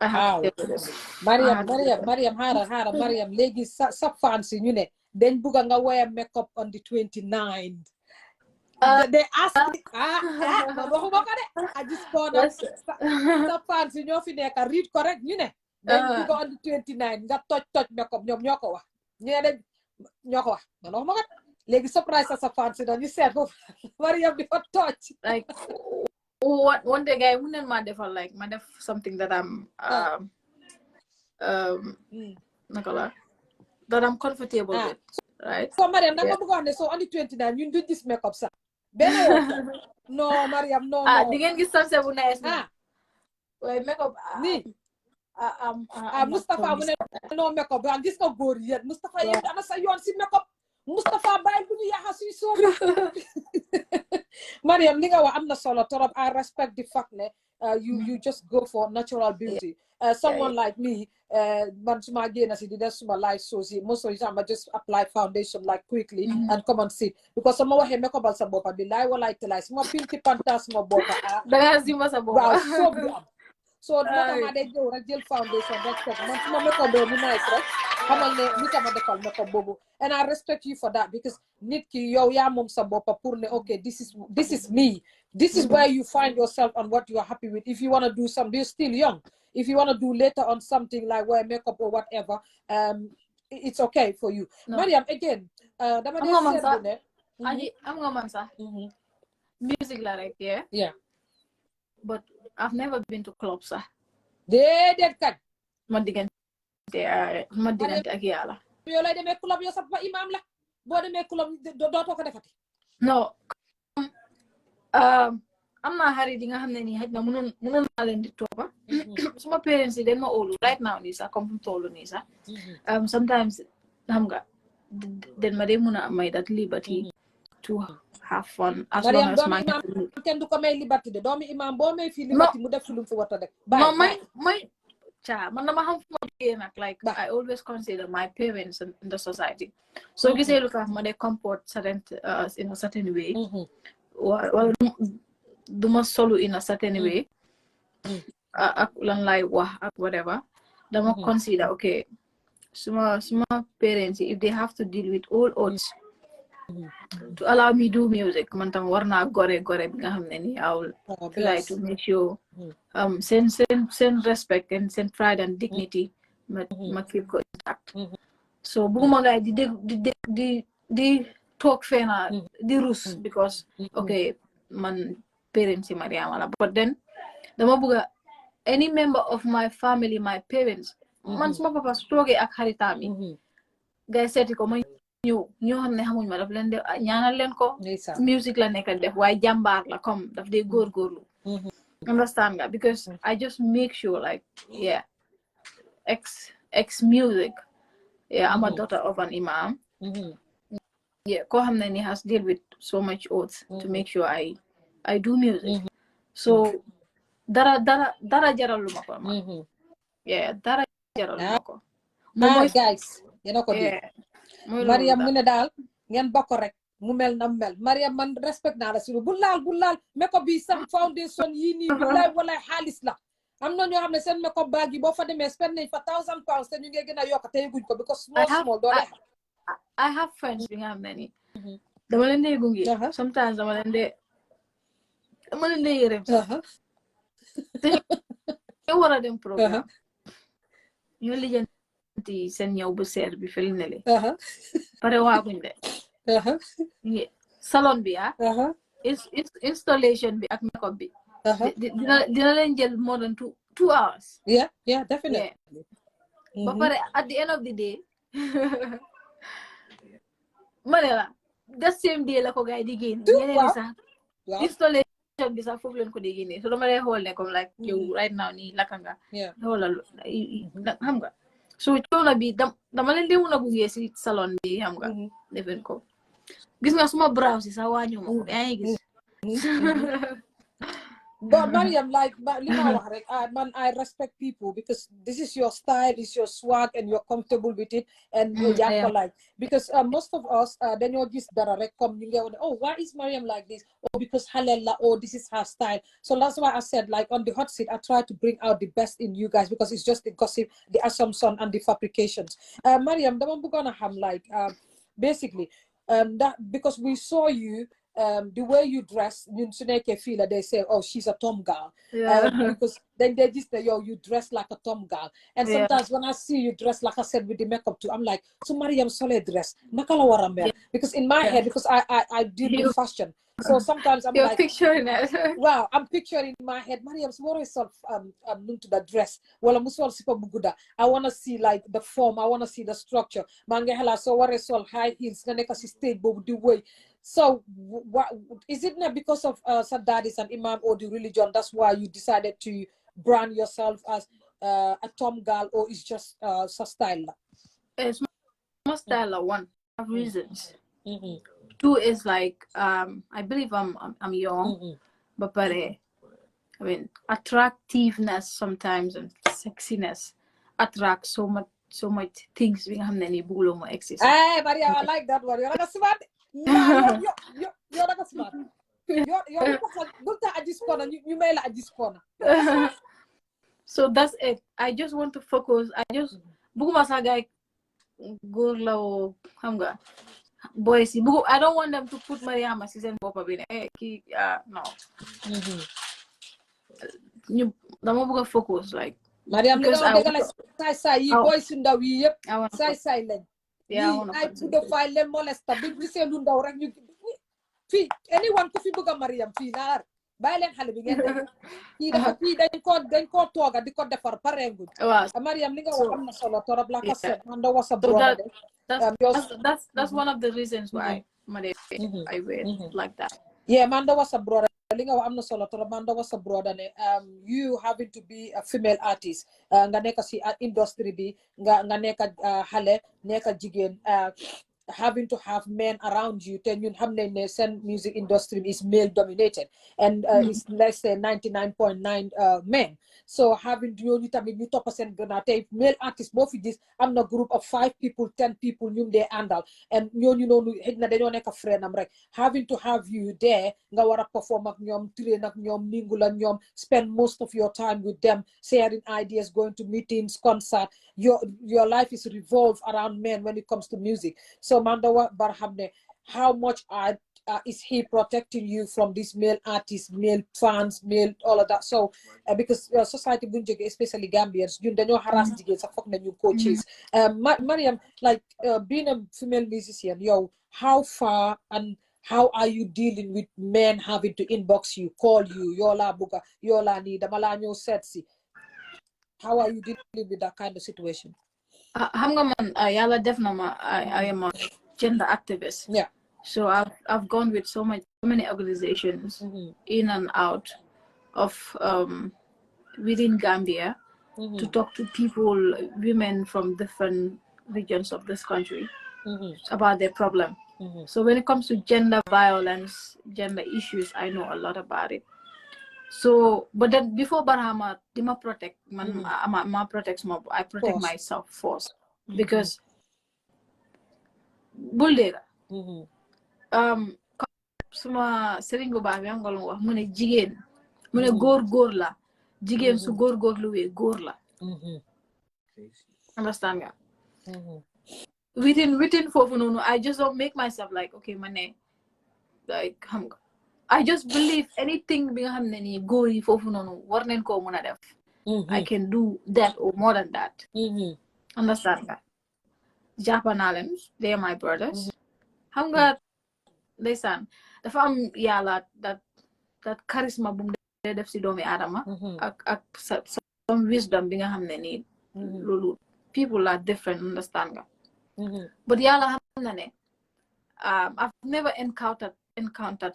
I have to do this. Mariam, Mariam, legi sa fancy ñu ne dañ buga nga wear makeup on the 29th. They ask me, man waxuma ko de. I just called up sa fancy ñoo fi nekk read correct ñu ne dañ buga on the 29th nga toj makeup ñoom ñoo ko wax. Ñu ne ñoo ko wax. Man waxuma ko de. Legi surprise sa fancy na ñu seet ko Mariam di fa toj. Like one day guy wouldn't ma defal like ma def something that I'm that I'm comfortable with, right? So Mariam nanga bëgg wax ne so on the 29 ñun duñ gis makeup sax benn yoon no Mariam no di ngeen gis sanse bu nice na way makeup ni Mustafa mu ne no makeup ba gis nga góor yéen Mustafa yéen ana sa yoon si makeup Mustafa bàyyi bu ñu yaxa suy sooba Mariam li nga wax am na solo torop. I respect the fact ne you just go for natural beauty. Someone like me, man suma génn si di def suma life shows yi most of the time I just apply foundation like quickly and come and see because sama waxee makeup al sa boppa bi laay walaay talaay suma pinki panta suma boppa danga sima sa boppa waaw soob du am so moo tax ma day ñëw rek jël foundation rek teg man suma makeup boobu mu nice rek xamal ne nit a ma defal makeup boobu and I respect you for that because nit ki yow yaa moom sa boppa pour ne okay this is me. This is where you find yourself and what you are happy with. If you want to do something, you're still young. If you want to do later on something like wear makeup or whatever, it's okay for you. No. Mariam, again, dama dee seetlu ne am nga man sax music la rek yeah but I've never been to clubs sax déedéet kañ ma diggante ak yàlla yow lay demee club yow sax ba imam la boo demee club dootoo ko defati no am naa xarit yi nga xam ne nii xëy na mënoon naa leen di toppa suma parents yi dañ ma óolu right now nii sax comme fu tollu nii sax sometimes xam nga dañ ma dee mën a may that liberty to have fun as long as man kenn du ko may liberty de doomi imam boo may fii liberty mu def fi lu mu fi war a def may man dama xam fu ma jógee nag like I always consider my parents in the society so gisee lu tax ma dee comport in a certain way wala duma solu in a certain way ak lan lay wax ak whatever dama consider okay suma parents if they have to deal with all odds to allow me do music man tam war naa gore bi nga xam ne ni I will try to make sure send respect and send pride and dignity ma keep ko intact so bugguma ngay di talk fena di rus because okay man parents yi Mariam la but then dama bëgga any member of my family my parents man suma papa su toogee ak xaritaam yi gay seeti ko ma ñoo xam ne xamuñ ma daf leen def ñaanal leen ko music la nekk def waaye jàmbaar la comme daf dee góorgóorlu understand nga because I just make sure like ex music I'm a daughter of an imam koo xam ne ni has deal with so much odds to make sure I do music so dara jaralu ma ko dara jaralu ma ko guys yéena ko di Mariam mu ne daal ngeen bokk rek mu mel na mel Mariam man respect naa la si bu laal makeup bi sam foundation yii nii billaay walaay xaalis la am na ñoo xam ne seen makeup bag yi boo fa demee spend nañ fa £1000 te ñu ngi gën a yokk te yëguñ ko because small doole I have friends bi nga xam ne ni dama leen dee gunge sometimes dama leen dee yërëm te ñu war a dem programme ñu lijjanti seen ñëw bu seer bi fil ne le pare waaguñ de salon bi installation bi ak makeup bi dina leen jël more than 2 hours yeah definitely ba pare at the end of the day ma ne la the same day la ko gars yi di génne ñeneen ñi sax installation bi sax foofu leen ko di génne so dama lay xool ne comme like yow right now nii laka nga xoolal xam nga so coono bi dama leen di mun a gunge si salon bi xam nga defen ko gis nga suma brow si sax wàññu ma ko yaa ngi gis But Mariam, like Lima wax rek, man, I respect people because this is your style, it's your swag, and you're comfortable with it, and yeah, like because most of us dañoo gis dara rek comme ñu ngi wax, oh, why is Mariam like this? Or because halal oh, this is her style. So that's why I said, like on the hot seat, I try to bring out the best in you guys because it's just the gossip, the assumption, and the fabrications. Mariam, dama bëggoon a xam like basically that because we saw you. The way you dress, they say, oh, she's a Tom girl. Because then they just say, yo, you dress like a Tom girl. And sometimes when I see you dress, like I said, with the makeup too, I'm like, so Mariam Solé dress. Nakala waramel. Because in my head, because I deal with fashion. So sometimes I'm You're like, picturing it. wow, I'm picturing in my head, Mariam, what is to the dress? Well, I'm super buguda. I want to see like the form. I want to see the structure. Mangehela, so what is all high heels? Naneka si state, but the way. So, what is it not because of Sadadis and Imam or the religion? That's why you decided to brand yourself as a Tom girl, or it's just style? It's my style. One of reasons. Mm-hmm. Two is like I believe I'm young, but I mean attractiveness sometimes and sexiness attracts so much things we have many bulo mo exist. Hey, Maria, I like that one. You're like a smart. Yeah, you're like a smart. You're at this corner. You may at this corner. So that's it. I just want to focus. I just buguma sa guy gurlo hamga. Boys, I don't want them to put Mariam as season pop up in no. You the focus like Mariam, because I boys in the we silent. Yeah, I put the file them molesta. Big we say lunda or you anyone could be Mariam Finar. Bailen Halibigan. He then called Toga, the code for Parengu. Mariam Linga was solo Tora Black said, and there was a brother. That's one of the reasons why I wear like that. Yeah, Manda was a brother. I'm not solo Manda was a brother. You having to be a female artist. Nga neka si industry bi nga neka hale neka jigen having to have men around you, then you have the music industry is male dominated and it's less than 99.9 men. So having you top percent male artists, both of this, I'm a group of 5 people, 10 people, they handle and you know they don't make a friend. I'm like having to have you there, perform train mingle spend most of your time with them, sharing ideas, going to meetings, concert. Your life is revolved around men when it comes to music. So Mandawa Barhamne, how much is he protecting you from these male artists, male fans, male all of that? So because society bunjege, especially Gambians, you don't harass jigen sa fok na new coaches. Mariam, like being a female musician, how far and how are you dealing with men having to inbox you, call you, yola buga, yola ni damalanyo setsi? How are you dealing with that kind of situation? I am a gender activist. Yeah. So I've gone with so many organizations in and out of within Gambia to talk to people, women from different regions of this country about their problem. So when it comes to gender violence, gender issues, I know a lot about it. So, but then before Barhama, Dima protect, I protect myself first because buldega. Suma seringo ba bi angol wax mu ne jigen mu ne góor la jigen su góor luwe góor la understand nga within fofu nonu I just don't make myself like okay mané like xam nga I just believe anything bi nga xamné ni góor yi fofu nonu war nañ ko mëna def I can do that or more than that understand nga Japanalen, they are my brothers xam nga ndeysaan dafa am yàlla that charisma bu mu def si doomi aadama ak some wisdom bi nga xam ne nii loolu people are different understand nga but yàlla xam na ne I've never encountered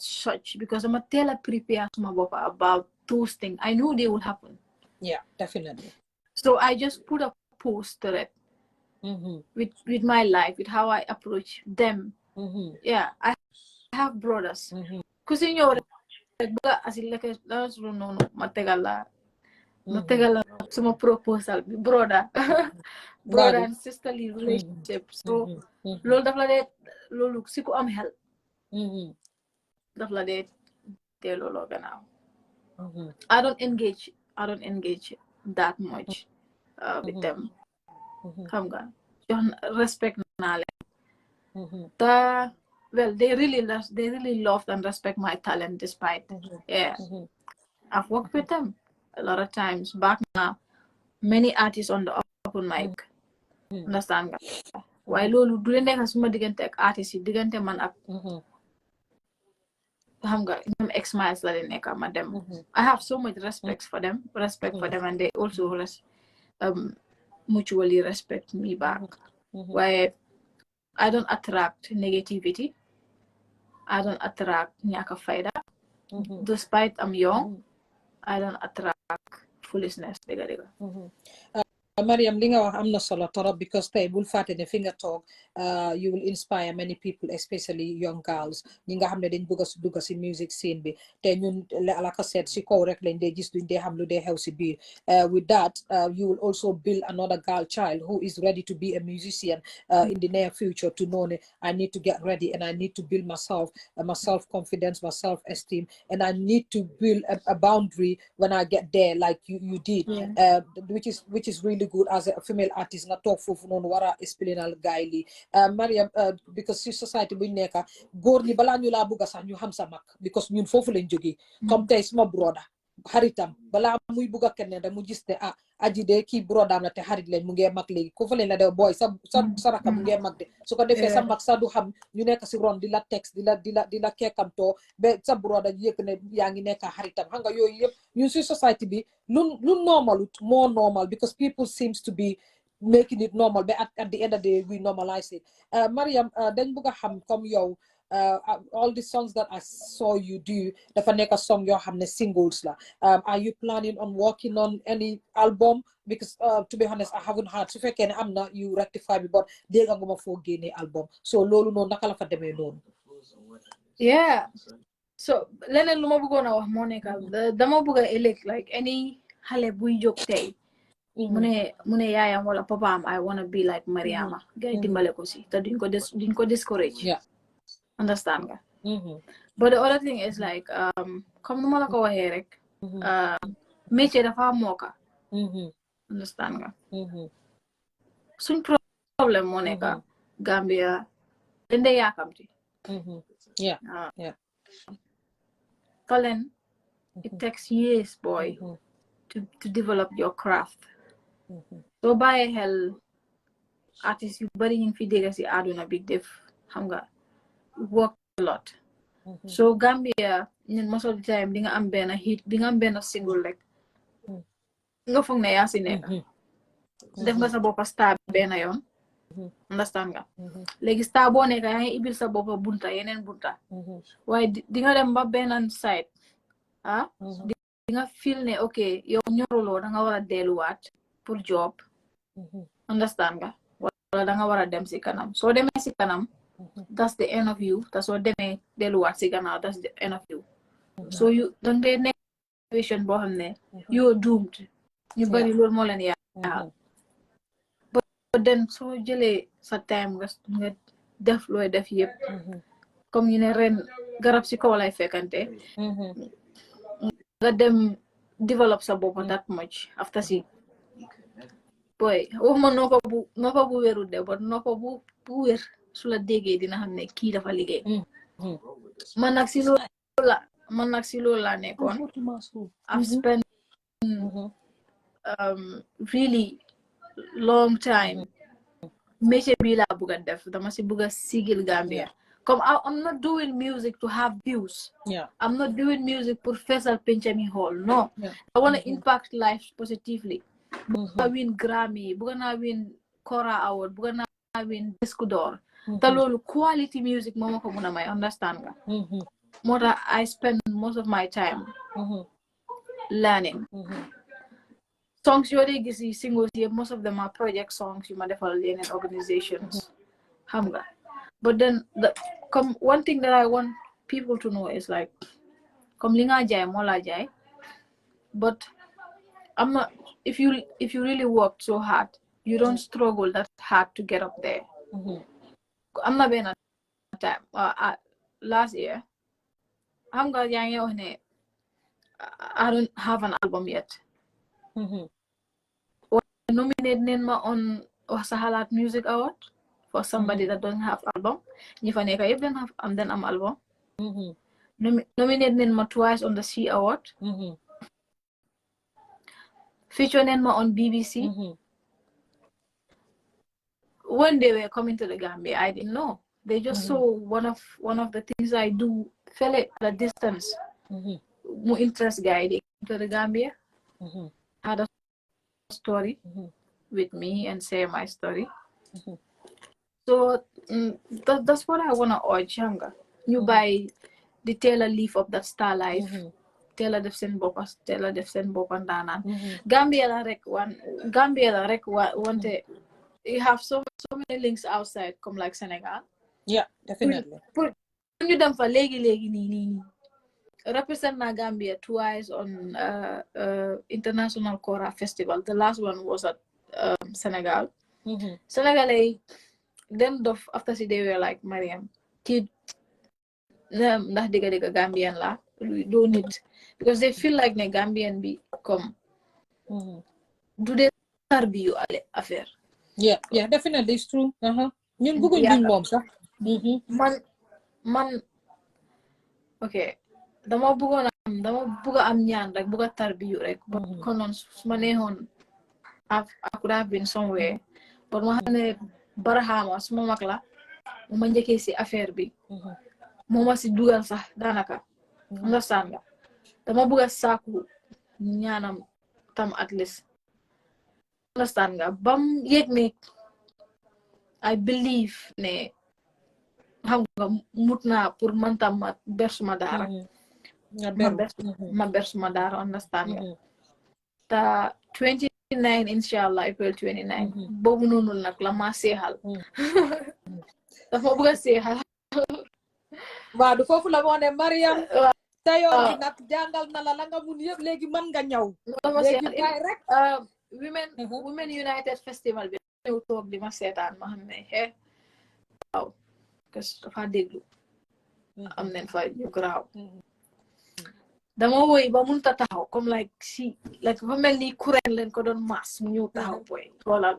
such because I'm a teel a prepare suma boppa about those things I knew they would happen. Yeah, definitely. So I just put a post to it with my life, with how I approach them. Yeah, I have brothers. Kusinyo buga asil like that's no ma tegal la suma proposal bi brother brother and sisterly relationship so loolu daf la dee loolu si ku am xel daf la dee te looloo gannaaw I don't engage that much with them xam nga jox respect naa leen well they really loved and respect my talent despite yeah I've worked with them a lot of times back now many artists on the open mic understand nga waaye loolu du leen nekk suma diggante ak artistes yi diggante man ak xam nga ñoom ex-miles la leen nekk ma dem I have so much respect for them and they also mutually respect me back waaye I don't attract negativity I don't attract ñàkk fayda despite I'm young I don't attract foolishness dëgga Mariam li nga wax am na solo torop because tey bul fàtte ne fi nga toog you will inspire many people especially young girls ñi nga xam ne dañ bëgg a dugg si music scene bi te ñun la ko seet si kaw rek lañ dee gis duñ dee xam lu dee xew si biir with that you will also build another girl child who is ready to be a musician in the near future to know ne I need to get ready and I need to build myself my self-confidence, my self-esteem, and I need to build a boundary when I get there like you did which is really good as a female artist nga toog foofu noonu war a explainal gaay li Mariam because si society buñ nekka góor ñi balaa ñu laa bugga sax ñu xam sa mag because ñun foofu lañ jógee comme tey suma broda xaritam balaa muy bugga keneen rek mu gis ne aji de kii brodaam la te xarit lañ mu ngee mag léegi ko fa leen la de booy sa raka mu ngee mag de su ko defee sa mag sa du xam ñu nekk si ron di la texte di la keekamtoo ba sa broda yëg ne yaa ngi nekk xaritam xam nga yooyu yëpp ñun si society bi lu normalut more normal because people seems to be making it normal but at the end of the day we normalize it Mariam dañ bëgg a xam comme yow all the songs that I saw you do dafa nekk song yoo xam ne singles la are you planning on working on any album because to be honest I haven't heard su fekkee ne am na you rectify bi but dégg nga ma foo génnee album so loolu noonu naka la fa demee noonu yeah so leneen lu ma bëggoon a wax moo nekk dama bëgg a ëllëg like any xale buy jóg tey mu ne yaayam wala papaam I wanna be like Mariama gay dimbale ko si te duñ ko discourage understand nga but the other thing is like comme nu ma la ko waxee rek métier dafa mooka understand nga suñ problème moo nekk Gambia dañ dee yaakamti talent it takes years boy to develop your craft soo bàyyee xel artistes yu bari ñu fi dégg si àdduna bi def xam nga work a lot so Gambia ñun most of the time di nga am benn hit di nga am benn single rek nga foog ne yaa si nekk def nga sa boppa star benn yoon understand nga léegi star boo nekk yaa ngi ibil sa boppa bunta yeneen bunta waaye di nga dem ba benn site di nga feel ne ok yow ñoruloo da nga war a delluwaat pour job understand nga wala da nga war a dem si kanam soo demee si kanam that's the end of you te soo demee delluwaat si gannaaw that's the end of you so you dang dee nekk situation boo xam ne you're doomed ñu bari loolu moo leen yaaxal but then soo jëlee sa time nga def looy def yëpp comme ñu ne ren garab si kaw lay fekkante nga dem develop sa bopp that much after si boy waxuma noppa bu wérul de but noppa bu wér su la déggee dina xam ne kii dafa liggéey man nag si loolu la nekkoon I've spent really long time métier bi laa bëgg a def dama si bëgg a sigil Gambia comme I'm not doing music to have views I'm not doing music pour feesal pencami hall no I want to impact lives positively bëgg naa win Grammy bëgg naa win Kora Award bëgg naa win disque d'or te loolu quality music moo ma ko mën a may understand nga moo tax I spend most of my time learning songs yoo dee gis yi singles yi most of them are project songs yu ma defal yeneen organizations xam nga but then come one thing that I want people to know is like comme li nga jaay moo la jaay but I'm not if you really work so hard you don't struggle that hard to get up there. am na benn time last year xam nga yaa ngi wax ne I don't have an album yet. Nominate name on Wasahalat Music Award for somebody that doesn't have album. If I even have then I'm album. Nominate name twice on the C Award. Feature name on BBC. When they were coming to the Gambia, I didn't know. They just saw one of the things I do fell at a distance. More interest guide to the Gambia. Had a story with me and share my story. So that's what I wanna urge younger. You buy the tailor leaf of that star life. Tailor def sen bopas, tailor def sen bopan danan. Gambia la rek wante you have so many links outside come like Senegal. Yeah, definitely. Put you them for legi ni. Represent na Gambia twice on International Kora Festival. The last one was at Senegal. Senegalese then after they were like Mariam, kid nah diga Gambian la do need because they feel like the Gambian be come. Do they tarbiyu affaire? Yeah, definitely it's true. Ñun bëgguñ duñ moom sax. Man okay. Dama bëgg am ñaan rek bëgg tarbiyu rek konon suma neexoon I could have been somewhere but ma xam ne Barahama suma mag la mu ma njëkkee si affaire bi moo ma si dugal sax daanaka understand nga dama bëgg saaku ñaanam tam at least understand nga bam yëg ne I believe ne xam nga mut naa pour man tam ma ber suma daara ma ber suma daara understand nga ta 29 inshallah April 29 boobu noonu nag la ma seexal dafa bëgg a seexal waaw du foofu la moo ne Mariam tayo gi nag jàngal na la nga mun yëpp léegi mën nga ñëw léegi kay rek women united festival bi ñëw toog di ma seetaan ma xam ne waaw parce que dafa déglu am nañ fa ñu garaaw dama woy ba mun ta taxaw comme like fa mel ni kuréel leen ko doon maas mu ñëw taxaw boy xoolal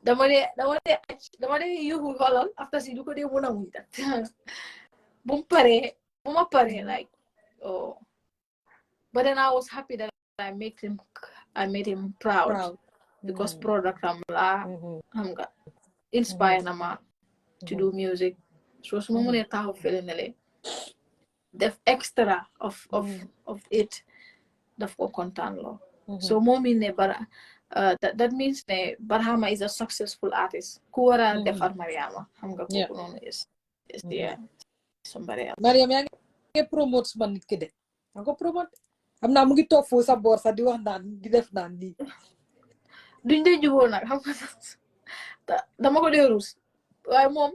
dama dee yuxu xoolal after si du ko dee mun a muy tat bu ma paree like but then I was happy that I made him proud because product am la xam nga inspire na ma to do music so su ma mënee taxaw fele ne le def extra of it daf ko kontaan lo so moo mean ne that means ne Barhama is a successful artist ku war a defar Mariama xam nga kooku noonu is somebody else. Mariam yaa ngi promote man nit ki de nga ko promote am naa mu ngi toog foofu sa boor sax di wax naan di def naan nii duñ dee jubóo nag xam nga dama ko dee ruus waaye moom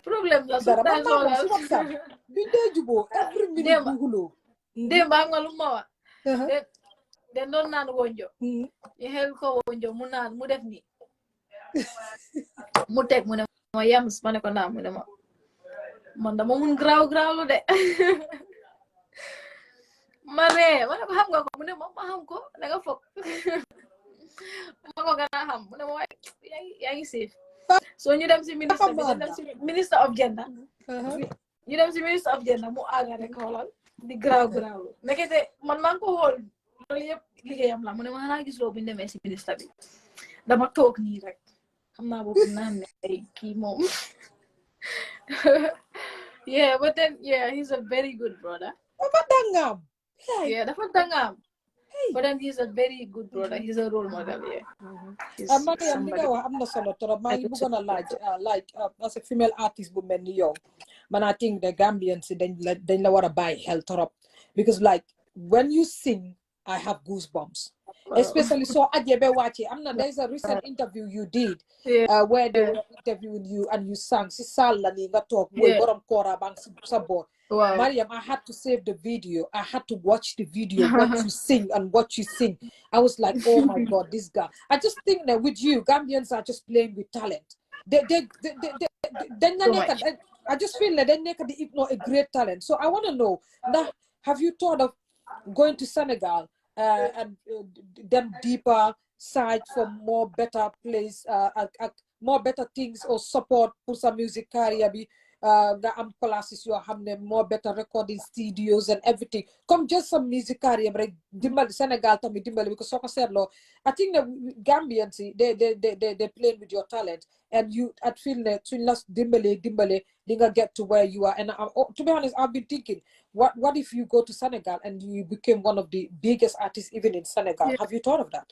problème la sometimes duñ dee jubóo every minute bu xuloo démb xam nga lu ma wax den doon naan wonjo ñu xel ko wonjo mu naan mu def ni mu teg mu ne ma yams ma ne ko naa mu ne ma man dama mun graw lu de ma ree ma ne ko xam nga ko mu ne ma xam ko da nga foog ma ko gën a xam mu ne ma waay yaa ngi safe so ñu dem si minister of gender mu àgga rek xoolal di graw nekkete man maa ngi ko xool loolu yëpp liggéeyam la mu ne ma xanaa gis loo bu ñu demee si ministre bi dama toog nii rek xam naa boobu naan ne ay kii moom yeah but then he's a very good brother dafa dangam but then he's a very good brother he's a role model Mariam li nga wax am na solo trop maa ngi bëggoon a laaj as a female artist bu mel ni yow man I think the Gambians dañ la war a bàyyi xel trop because like when you sing I have goosebumps. Wow. Especially so Ajebe Wachi. There's a recent interview you did Yeah. where they were interviewing you and you sang si sala ni nga talk way Yeah. borom kora bang sabor. Wow. Mariam, I had to save the video. I had to watch the video, what you sing and what you sing. I was like, oh my God, this guy. I just think that with you, Gambians are just playing with talent. So much. I just feel like they ignore a great talent. So I want to know, now, have you thought of going to Senegal and them deeper side for more better place, more better things or support for some music career? Nga am classes yoo xam ne more better recording studios and everything comme just some music career rek dimbali Sénégal tamit dimbali because soo ko seetloo I think that Gambians they play with your talent and you I feel ne suñ la dimbale di nga get to where you are and to be honest I've been thinking what if you go to Senegal and you became one of the biggest artists even in Senegal. Yeah. Have you thought of that?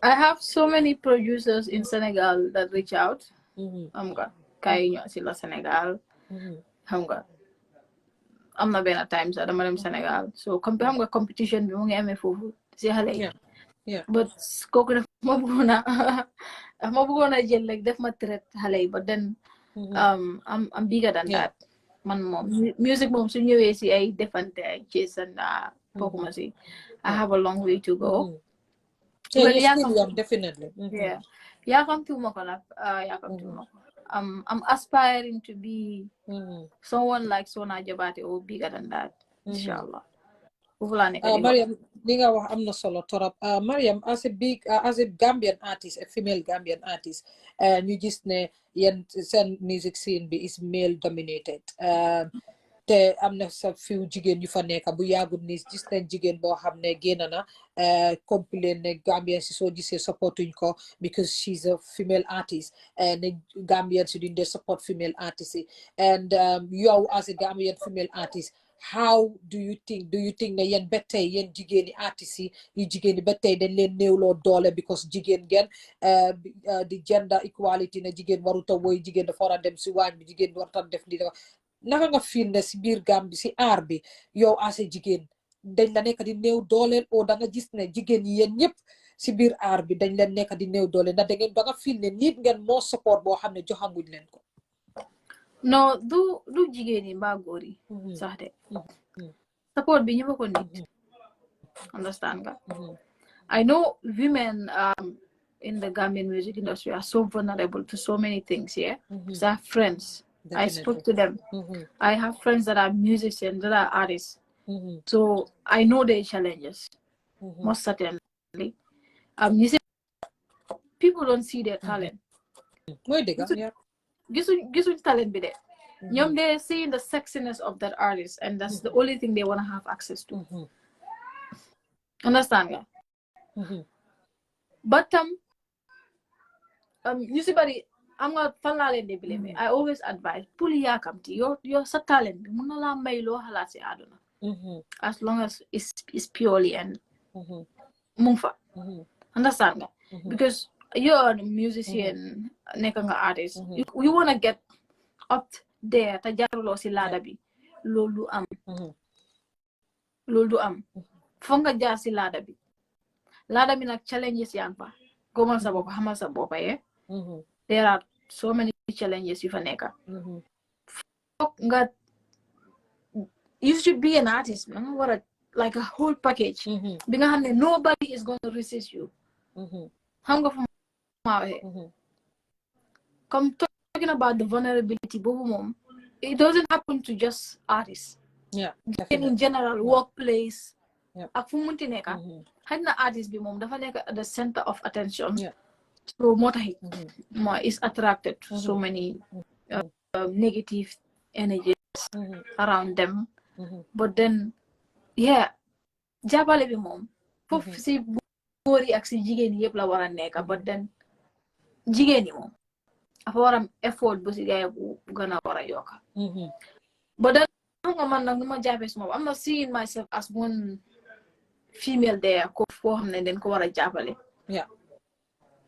I have so many producers in Senegal that reach out. Kay ñoo si la Senegal. Xam nga am na benn time sax dama dem Senegal so xam nga competition bi mu ngi amee foofu si xale yi. Yeah. But kooku def ma bëggoon a jël like def ma traite xale yi but then I'm bigger than that. Man moom music moom su ñëwee si ay defante ay chase and bokkuma si. I have a long way to go. Yeah, you're still young, definitely. Yeah. Yaakamtiwuma ko nag yaakamtiwuma ko. I'm aspiring to be someone like Sona Jabate or bigger than that, inshallah. Mariam, I'm not solo torop. Mariam, as a Gambian artist, a female Gambian artist, you just ne yen sen music scene is male dominated. Te am na sa few jigéen yu fa nekk bu yàggul ni gis nañ jigéen boo xam ne génn na complain ne Gambian si soo gisee supportuñ ko because she's a female artist ne Gambian si duñ dee support female artists yi and yow as a Gambian female artist how do you think ne yéen ba tey yéen jigéeni artistes yi yu jigéeni ba tey dañ leen néewloo doole because jigéen ngeen di gender equality ne jigéen waruta woy jigéen dafa war a dem si waañ bi jigéen waruta def li naka nga fiil ne si biir Gambie si aar bi yow as a jigéen dañ la nekk di néew dooleel o da nga gis ne jigéen yi yéen ñëpp si biir aar bi dañ leen nekk di néew dooleel ndax da nga fiil ne nit ngeen moo support boo xam ne joxanguñ leen ko. No, du jigéen yi mbaa góor yi sax de support bi ñëpp ko nit understand nga. I know women in the Gambian music industry are so vulnerable to so many things here. Because I have friends. Definitely. I spoke to them. I have friends that are musicians, that are artists. So I know their challenges, most certainly. You see, people don't see their talent. Gisuñ talent bi de. They're seeing the sexiness of that artist, and that's the only thing they want to have access to. Understand nga? But you see, buddy, I'm not fan de blame. I always advise pull yakamti. Your sa talent bi mun na la may lo halat si aduna. As long as it's purely and mungfa. Understand nga? Because you're a musician, nekk nga artist. You want to get up there ta jarulo si lada bi. Lolu am. Fo nga jaar si lada bi. Lada bi nak challenges yang fa. Gomal sa bop, xamal sa bop There are so many challenges you fa nekka. You should be an artist, man. What like a whole package. Bi nga xamne nobody is going to resist you. Xam nga fu ma waxe. Come talking about the vulnerability bobu mom, it doesn't happen to just artists. Yeah. In general, workplace. Ak fu munti nekka. Xajna artist bi mom dafa nekk at the center of attention. So motaxit is attracted to so many negative energies around them. But then jàppale bi moom foofu si góor yi ak si jigéen yëpp la war a nekk but then jigéen yi moom dafa war am effort bu si gaay bu gën a war a yokka but then nga man nag nu ma jàppee si moom I'm not seeing myself as one female there ko foo xam ne den ko war a jàppale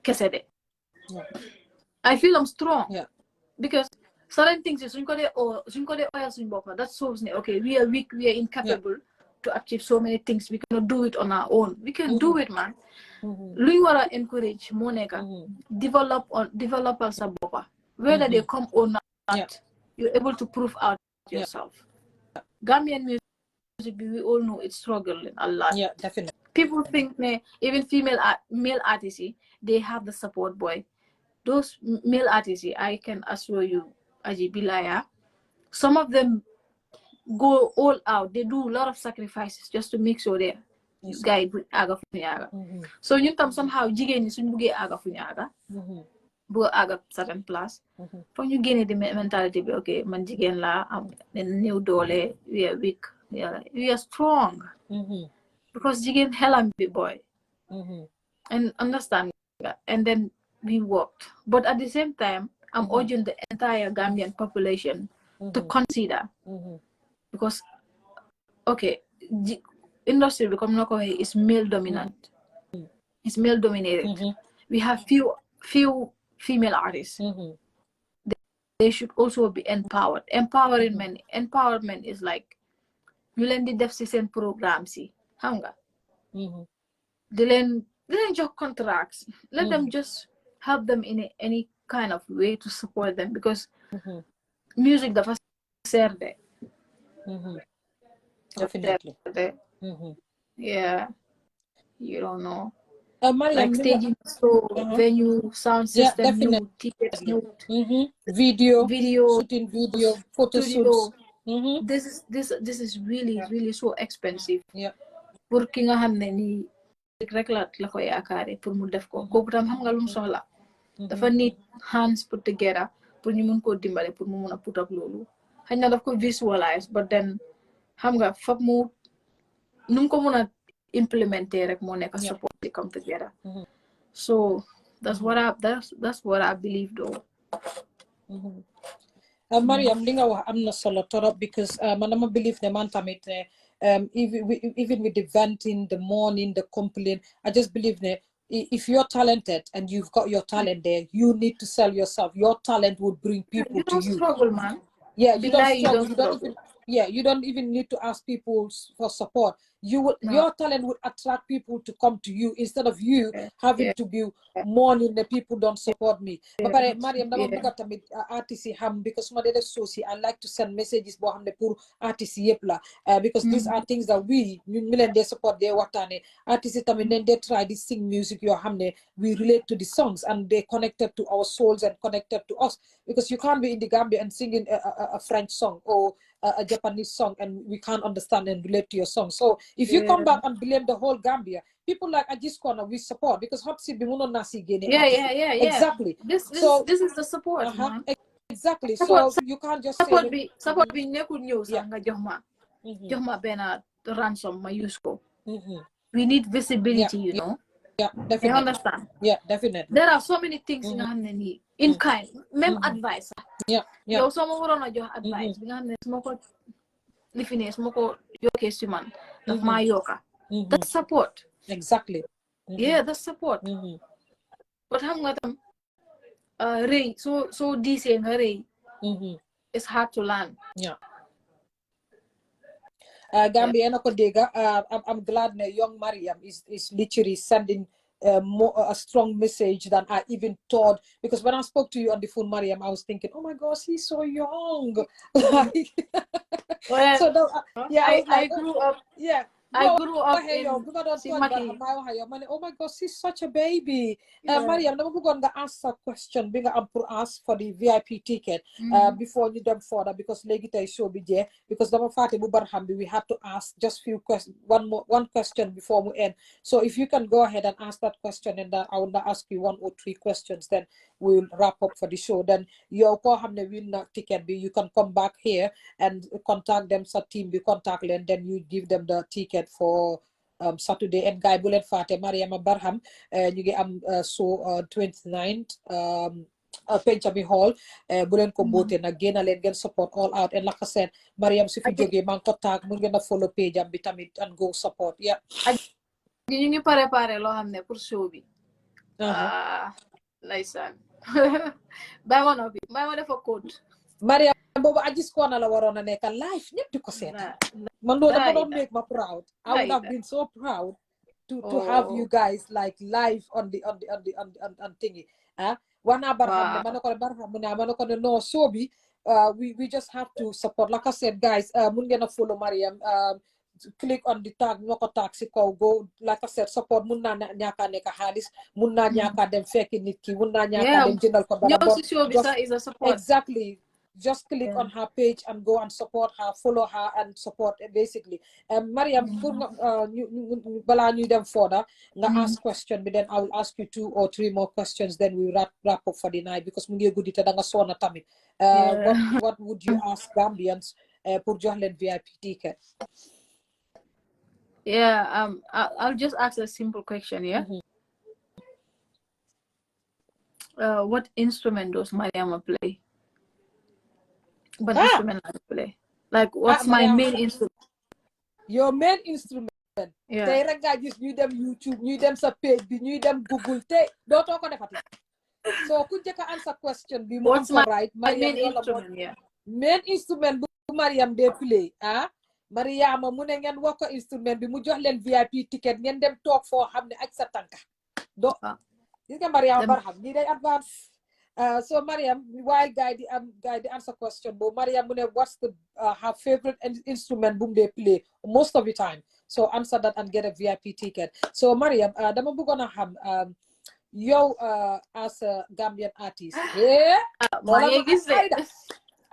kese de I feel I'm strong because certain things suñ ko dee oyal suñ bopp that shows ne okay we are weak we are incapable to achieve so many things. We cannot do it on our own. We can do it, man. Lu ñu war a encourage moo nekk develop sa boppa, whether they come or not. You're able to prove out yourself. Gambian music, we all know it's struggling a lot. Yeah, definitely. People think even male artists, they have the support, boy. Those male artists, I can assure you, Aji Bilaya, some of them go all out. They do a lot of sacrifices just to make sure they guy aga fu ñaga. So ñun tam somehow jigéen ñi suñ buggee aga fu ñaga, bu aga certain place, foog ñu génne di mentality bi, okay, man jigéen la am néew doole, we are weak, we are strong, because jigéen xelam bi, boy, and understand that. And then we worked, but at the same time I'm urging the entire Gambian population to consider, because okay, industry become is male dominant, it's male dominated. We have few female artists. They should also be empowered. Empowerment is like ñu leen di def ci seen programme si, xam nga, di leen jox contracts, let them just help them in any kind of way to support them, because music dafa seer de. Definitely. Yeah, you don't know. Mariam, Like staging, so venue, sound system, new tickets, new video, video, shooting video, photo studio. shoots. This is really so expensive. Yeah. Pour ki nga xam ne nii rek la ko yaakaare pour mu def ko, kooku tam xam nga lu mu soxla. Dafa need hands put together pour ñu mun koo dimbale pour mu mun a put up loolu. Xëy na daf ko visualize, but then xam nga foog mu nu mu ko mun a implementer rek moo nekk support to come together. So that's what I believe though. Mariam, li nga wax am na solo torop, because man dama believe ne man tamit even with the venting, the mourning, the complaint, I just believe ne if you're talented and you've got your talent there, you need to sell yourself. Your talent would bring people to you. You don't struggle, man. Yeah, you don't struggle. You don't even need to ask people for support. Your talent would attract people to come to you instead of you having to be mourning the people don't support me. But Mariam, dama bëgg tamit artist yi xam, because ma def soci, I like to send messages boo xam ne pour artist yëpp la, because these are things that we ñu leen dee support dee waxtaane. Artist yi tamit then they try to sing music yoo xam ne we relate to the songs and they connected to our souls and connected to us, because you can't be in the Gambia and singing a French song or a Japanese song and we can't understand and relate to your song. So if you come back and blame the whole Gambia, people like Ajis Corner we support, because hot seat bimuno nasi gene. Yeah. Exactly. This is the support, man. Exactly. So you can't just support say bi nekkul ñëw sax nga jox ma benn ransom ma use ko. We need visibility, you know. Yeah, definitely. You understand? Yeah, definitely. There are so many things nga xam ne nii in kind, même advice. Yow soo ma waroon a jox advice bi nga xam ne su ma ko lifinee su ma ko yokkee si man daf maa yokka. That's support. Exactly. Yeah, that's support. But xam nga tam rëy soo diisee nga rëy, it's hard to learn. Yeah. Gambia na ko dega. I'm glad that young Mariam is literally sending a strong message than I even thought, because when I spoke to you on the phone, Mariam, I was thinking, oh my gosh, he's so young. Well, so I grew up. Yeah. I grew up in oh my gosh, she's such a baby. Mariam, I'm going to ask a question. Being ask for the VIP ticket before you them further, because later show be there, because we have to ask just few questions, one question before we end. So if you can go ahead and ask that question, and then I will ask you 1 or 3 questions, then we'll wrap up for the show. Then you win that ticket, you can come back here and contact them, sa team be contact them, then you give them the ticket for Saturday. And guy bulen fate Mariam Barham ñu ngi am so 29th Penchami Hall bulen ko mbote na génn leen ngeen support all out. And like I said, Mariam su fi jógee man ko tag mun ngeen a follow page am bi tamit and go support. Yeah, ñu ngi préparé loo xam ne pour show bi. Laysan ba ma noppi ba ma defa code. Mariam boobu Ajis Corner la waroon a nekk live ñëpp di ko seet. man loolu dama doon Right. make ma proud. I would Right. have been so proud to have you Oh, guys like live on the on thingy. Wana Barham ne wow. manako Barham ne manako no show bi we just have to support. Like I said, guys, mun ngeen a follow Mariam. Click on the tag ñoo ko tag si kaw go, like I said, support mun naa ñaaka nekk xaalis, mun naa ñaaka dem fekki nit ki, mun naa ñaaka Yeah. dem jëndal ko dara, Ñëw but si show bi just sax is a support. exactly just click Yeah. on her page and go and support her, follow her and support basically. Mariam, pour nga balaa ñuy dem further nga ask question bi, then I will ask you 2 or 3 more questions, then we wrap up for the night because mu ngi guddi te da nga soona tamit. Yeah. What would you ask Gambians pour jox leen VIP ticket? Yeah. I'll just ask a simple question. Yeah. What instrument does Mariama play? What instrument I play? Like, what's my Mariam, main instrument? your main instrument. Yeah. Tey rek nga gis ñuy dem YouTube, ñuy dem sa page bi, ñuy dem Google, te dootoo ko defati. So ku njëkk a answer question bi mu am What's ko my right, Mariam main loolu la moo instrument? Yeah. main instrument bu Mariam de play Mariama mu ne ngeen wax ko instrument bi mu jox leen VIP ticket ngeen dem toog foo xam ne ak sa tànka do gis nga Mariama Barham ñi day advance. So Mariam, while guy the answer question, but Mariam mu ne what's the her favorite instrument boom they play most of the time. So answer that and get a VIP ticket. So Mariam, dama bëggoon a xam yow as a Gambian artist. maa ngi gis de.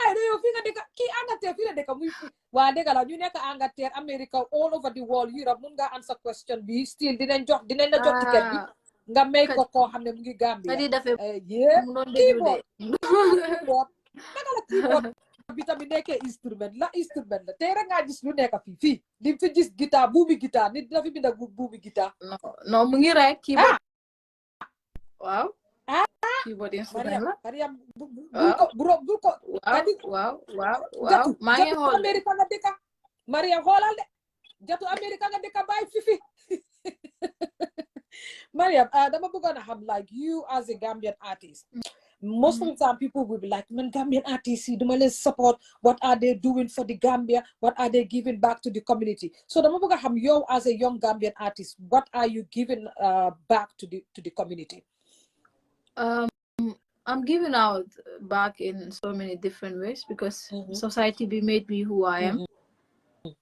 Ayda yow fi nga dëkk kii Angleterre fi la dëkk muy waa dëgg la ñu nekk Angleterre, America, all over the world, Europe, mun nga answer question bi still dinañ la jox ticket bi nga may ko koo xam ne mu ngi Gambia. Keyboard naka la keyboard bi tamit nekkee instrument la tey rek ngaa gis lu nekk fii di fi gis guitare, buubi guitare, nit dina fi binda buubi guitare. non mu ngi rek keyboard. Waaw. Keyboard instrument la. Mariam bul ko waaw jatu maa ngi xool America nga dëkka Mariam xoolal de jatu America nga dëkka bàyyi fifi. Mariam, dama bëggoon a xam like you as a Gambian artist. Most of the time people will be like, man, Gambian artists, duma leen support, what are they doing for the Gambia, what are they giving back to the community? So dama bëgg a xam yow as a young Gambian artist, what are you giving back to the community? I'm giving out back in so many different ways because society made me who I am,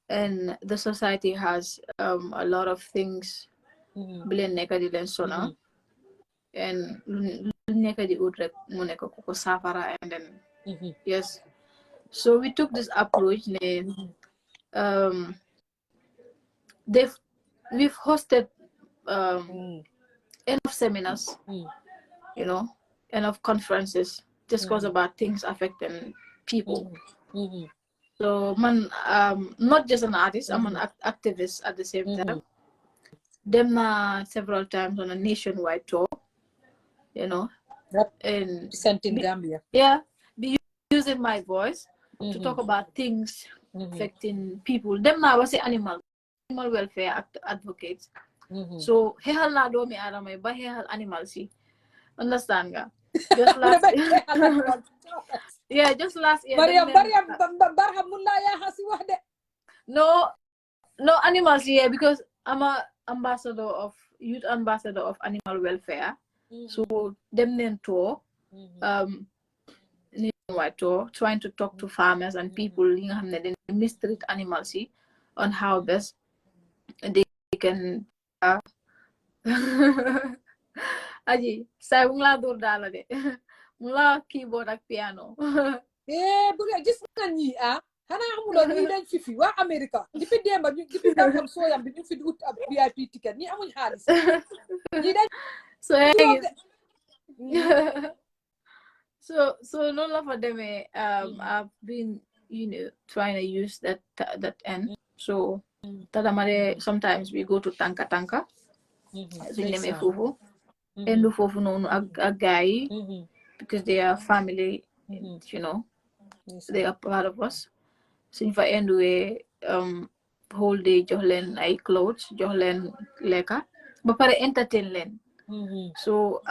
and the society has a lot of things bilen nekk di leen sona, and lu nekk di ut rek mu nekk ko safara, and then yes, so we took this approach ne we've hosted enough seminars, you know, enough conferences, discuss about things affecting people. So man, not just an artist, I'm an activist at the same time. Them several times on a nationwide tour, you know, and representing Gambia. Yeah, be using my voice to talk about things affecting people. Them now was animal welfare advocates. So hehal na do mi aramay ba hehal animal si. Understand nga? Just last yeah, just last year. Mariam Barham mulla ya hasi wax de. No animals here because I'm a youth ambassador of animal welfare. So them then tour tour trying to talk to farmers and people they mistreat animals on how best they can aji say mula dur dala de mula keyboard ak piano bu gis nga ñi xanaa xamuloo ñii dañ fi waa America depuis démb depuis Barham sooyam bi ñu fi di ut ab VIP ticket ñi amuñ xaalis ñii dañ so loolu la fa demee I've been trying to use that end. So tadamare sometimes we go to tanka suñ demee foofu endu foofu noonu ak gaay because they are family, you know, they are part of us. Suñ fa enduwee whole day jox leen ay clothes, jox leen lekka ba pare entertain leen. So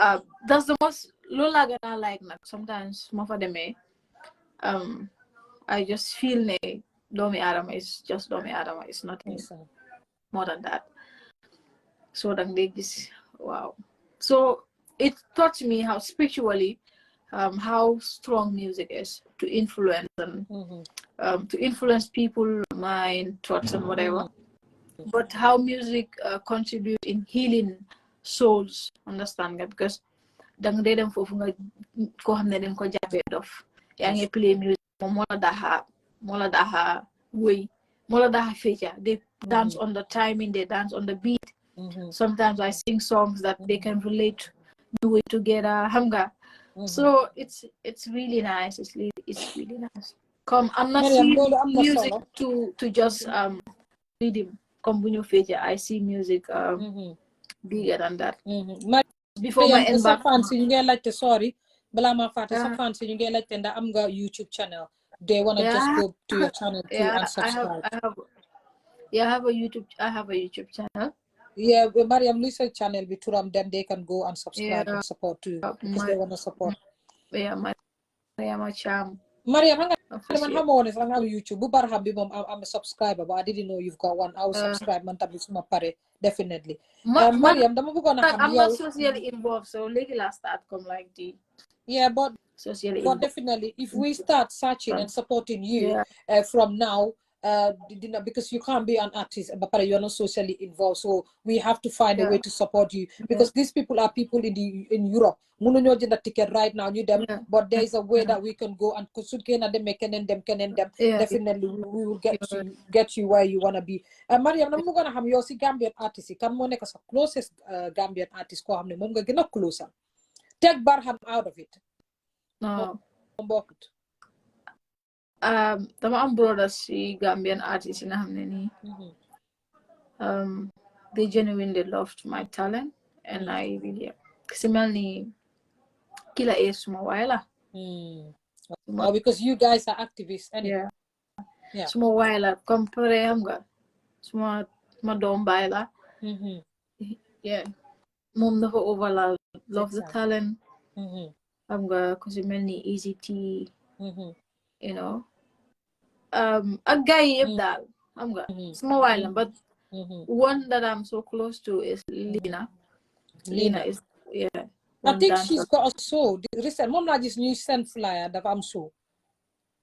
that's the most loolu laa gën like nag sometimes ma fa demee I just feel ne Domi Adama is just Domi Adama. It's nothing more than that. So then they just wow. So it taught me how spiritually, how strong music is to influence and to influence people, mind, thoughts, and whatever. But how music contribute in healing souls, understand nga? Because dang day dem fofu nga ko xamne dañ ko jappé dof ya nga play music mo la daha way mo la daha feature. They dance on the timing, they dance on the beat. Sometimes I sing songs that they can relate, do it together, hamga. So it's really nice. It's really nice. Come, I'm not Mariam, seeing loolu am na music solo. to just rhythm. Come when you feature, I see music bigger than that. Before my Mariam, sa embark. fans yi ñu ngi laajte sorry balaa ma fàtte sa fans yi ñu ngi laajte ndax am nga YouTube channel. They wanna just go to your channel too and subscribe. I have a YouTube channel. Yeah, Mariam, luy sa channel bi turam, then they can go and subscribe Yeah, and support too because they wanna support. yeah, Mariam Cham. Mariam, man Official. xamoo ne sax nga am YouTube bu Barham bi moom am a subscriber, but I didn't know you've got one. I will subscribe man tamit suma pare definitely. Mariam, dama bëggoon a xam I'm yow. not socially involved, so lately last start come like the Yeah, but definitely if we start searching and supporting you from now, because you can't be an artist but you're not socially involved, so we have to find a way to support you because these people are people in Europe. Mënuñoo jënd ticket right now ñu dem, but there is a way that we can go and suñ kenn dem keneen dem definitely we will get you where you want to be. Mariam, dama bëggoon a xam yow si Gambian artist yi kan moo nekk sa closest Gambian artist koo xam ne moom nga gën a close am. Take Barham out of it. No. Dama am brothers si Gambian artists in Hamneni. They genuinely loved my talent and I really similarly kila is suma Oh, because you guys are activists anyway. Yeah. Suma waila compare hamga. Suma madom baila. Yeah. Mom never overlove love the talent. Hamga cause easy tea. You know. A guy dal. Hamga. Suma waila, but one that I'm so close to is Lina. Lina is I think she's got a show. Recent mom just new send flyer that I'm so.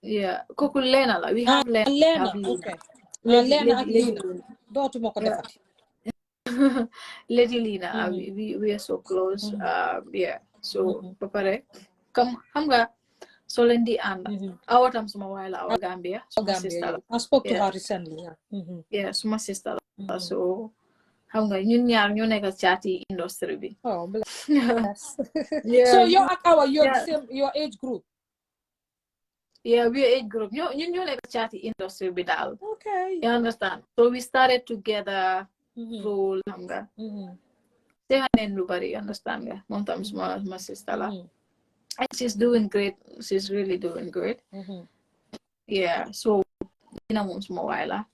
Yeah, Koku Lena la. We have Lena. Lena, okay. Lena and Lina. Daughter moko defati. Lady Lina, we are so close. Yeah. So papare, come hamga. So Lendi and our time suma while our Gambia. Gambia. Sister. I spoke to her recently. Yeah, suma sister. So hamga ñun ñaar ñoo nekk chatty industry bi. Oh, bless. So you're the same your age group. Yeah, we're age group. You like chatty industry bidal. Okay. You understand? So we started together role hamga. Say her name nobody understand. Sometimes my sister la. And she's doing great. She's really doing great. Yeah. So ina mom suma while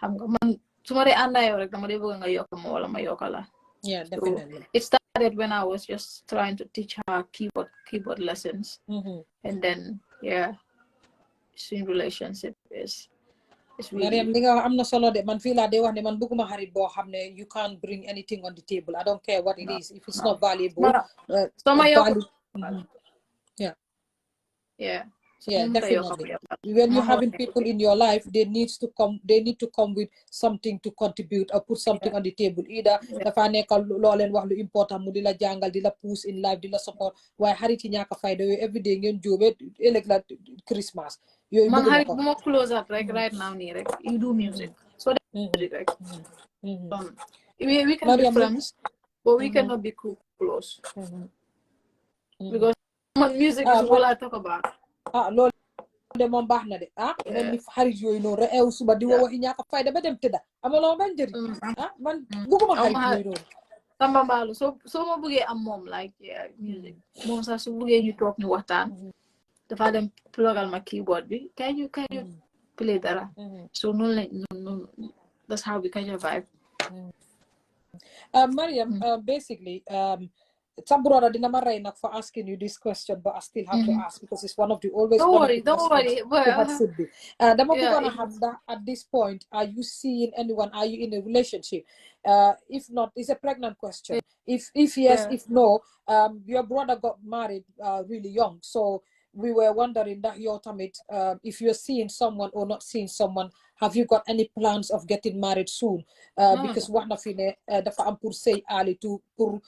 hamga man sumare anda yo rek dama de bëgg nga yok mo wala ma yokala. Yeah, definitely. So it started when I was just trying to teach her keyboard lessons. And then in relationship is really Mariam, I'm not solo de man feel like they want man bëgguma xarit boo xam ne you can't bring anything on the table. I don't care what it is. If it's not valuable, Yeah, definitely. When you're having people in your life, they need to come with something to contribute or put something on the table. Either dafa nekk loo leen wax lu important mu di la jàngal di la push in life di la support waaye xarit yi ñàkk a fayda yooyu every day ngeen jóobe ëllëg la Christmas yooyu man xarit bu ma close up rek right now nii rek you do music so that music rek we can be friends but we cannot be close because music is all I talk about. Loolu de moom baax na de mel ni xarit yooyu noonu rek ew suba di waxi ñàkk a fayda ba dem tëdda amaloo benn njëriñ man bugguma xarit yooyu noonu Samba Mbalu so ma bëggee am moom like music moom sax su bëggee ñu toog ñu waxtaan dafa dem plugal ma keyboard bi can you play dara so noonu that's how we catch a vibe. Mariam, basically some brother didn't for asking you this question, but I still have to ask because it's one of the always Don't one worry, of the don't worry. questions Well, that should be. The more yeah, gonna have that at this point, are you seeing anyone? Are you in a relationship? If not, it's a pregnant question. If yes, yeah. if no, your brother got married really young, so we were wondering that your ultimate, if you're seeing someone or not seeing someone, have you got any plans of getting married soon? Because wax na fi ne dafa am pour say ali to pour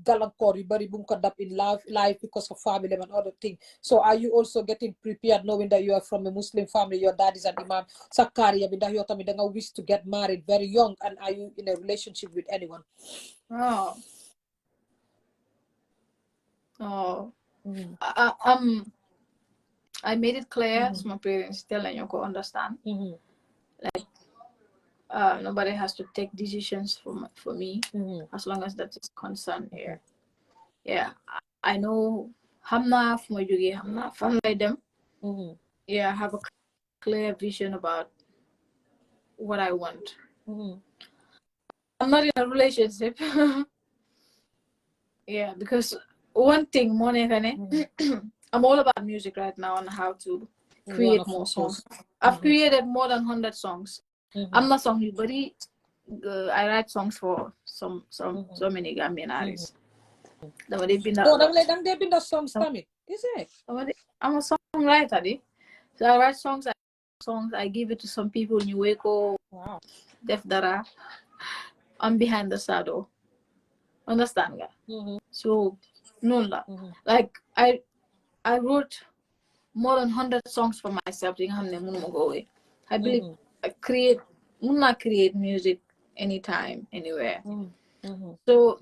galankor yu bari bu ko dab in life because of family and other things. So are you also getting prepared knowing that you are from a Muslim family, your dad is an imam, sa career bi ndax yow tamit da nga wish to get married very young, and are you in a relationship with anyone? Oh. Oh. I made it clear to my parents, telling you go understand. Like nobody has to take decisions for me as long as that is concerned here. Yeah, I know Hamna from Hamna from them. Yeah, I have a clear vision about what I want. I'm not in a relationship. Yeah, because one thing, I'm all about music right now and how to create more songs. I've created more than 100 songs. I'm not song but I write songs for so many Gambian artists. They've been that lot. They've been the songs coming, is it? I'm a songwriter, so I write songs. I give it to some people. New Wow. Def Dara. I'm behind the shadow. Understand nga? So no like I wrote more than 100 songs for myself. I believe I will not create music anytime, anywhere. So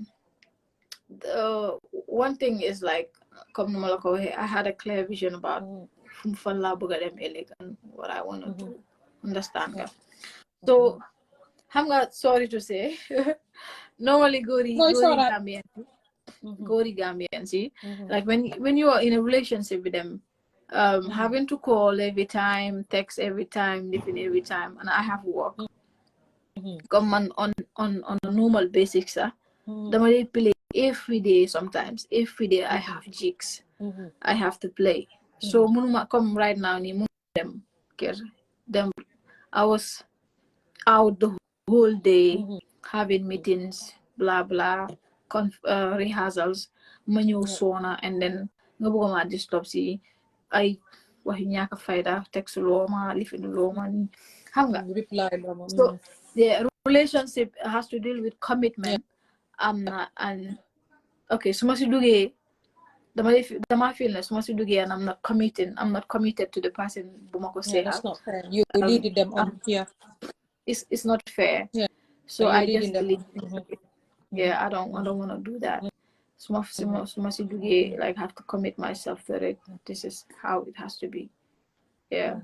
the one thing is like, I had a clear vision about and what I want to do. Understand nga? So I'm not sorry to say. Normally Gori Gambian, see? Like when you are in a relationship with them, having to call every time, text every time, living every time, and I have work. Come on a normal basis, the money play every day sometimes. Every day I have jigs. I have to play. So munuma come right now ni them I was out the whole day having meetings, blah blah, rehearsals, manu sona, and then nga bugo ma disturb si ay waxi ñaka fayda text loma lifin loma ni xam nga. So the relationship has to deal with commitment. And okay, so much duge dama feel na so much duge and I'm not committed to the person bumako say. That's not fair. You leading them on here. It's not fair. Yeah. So I just believe yeah, I don't want to do that. So much duge like have to commit myself to it. This is how it has to be. Yeah.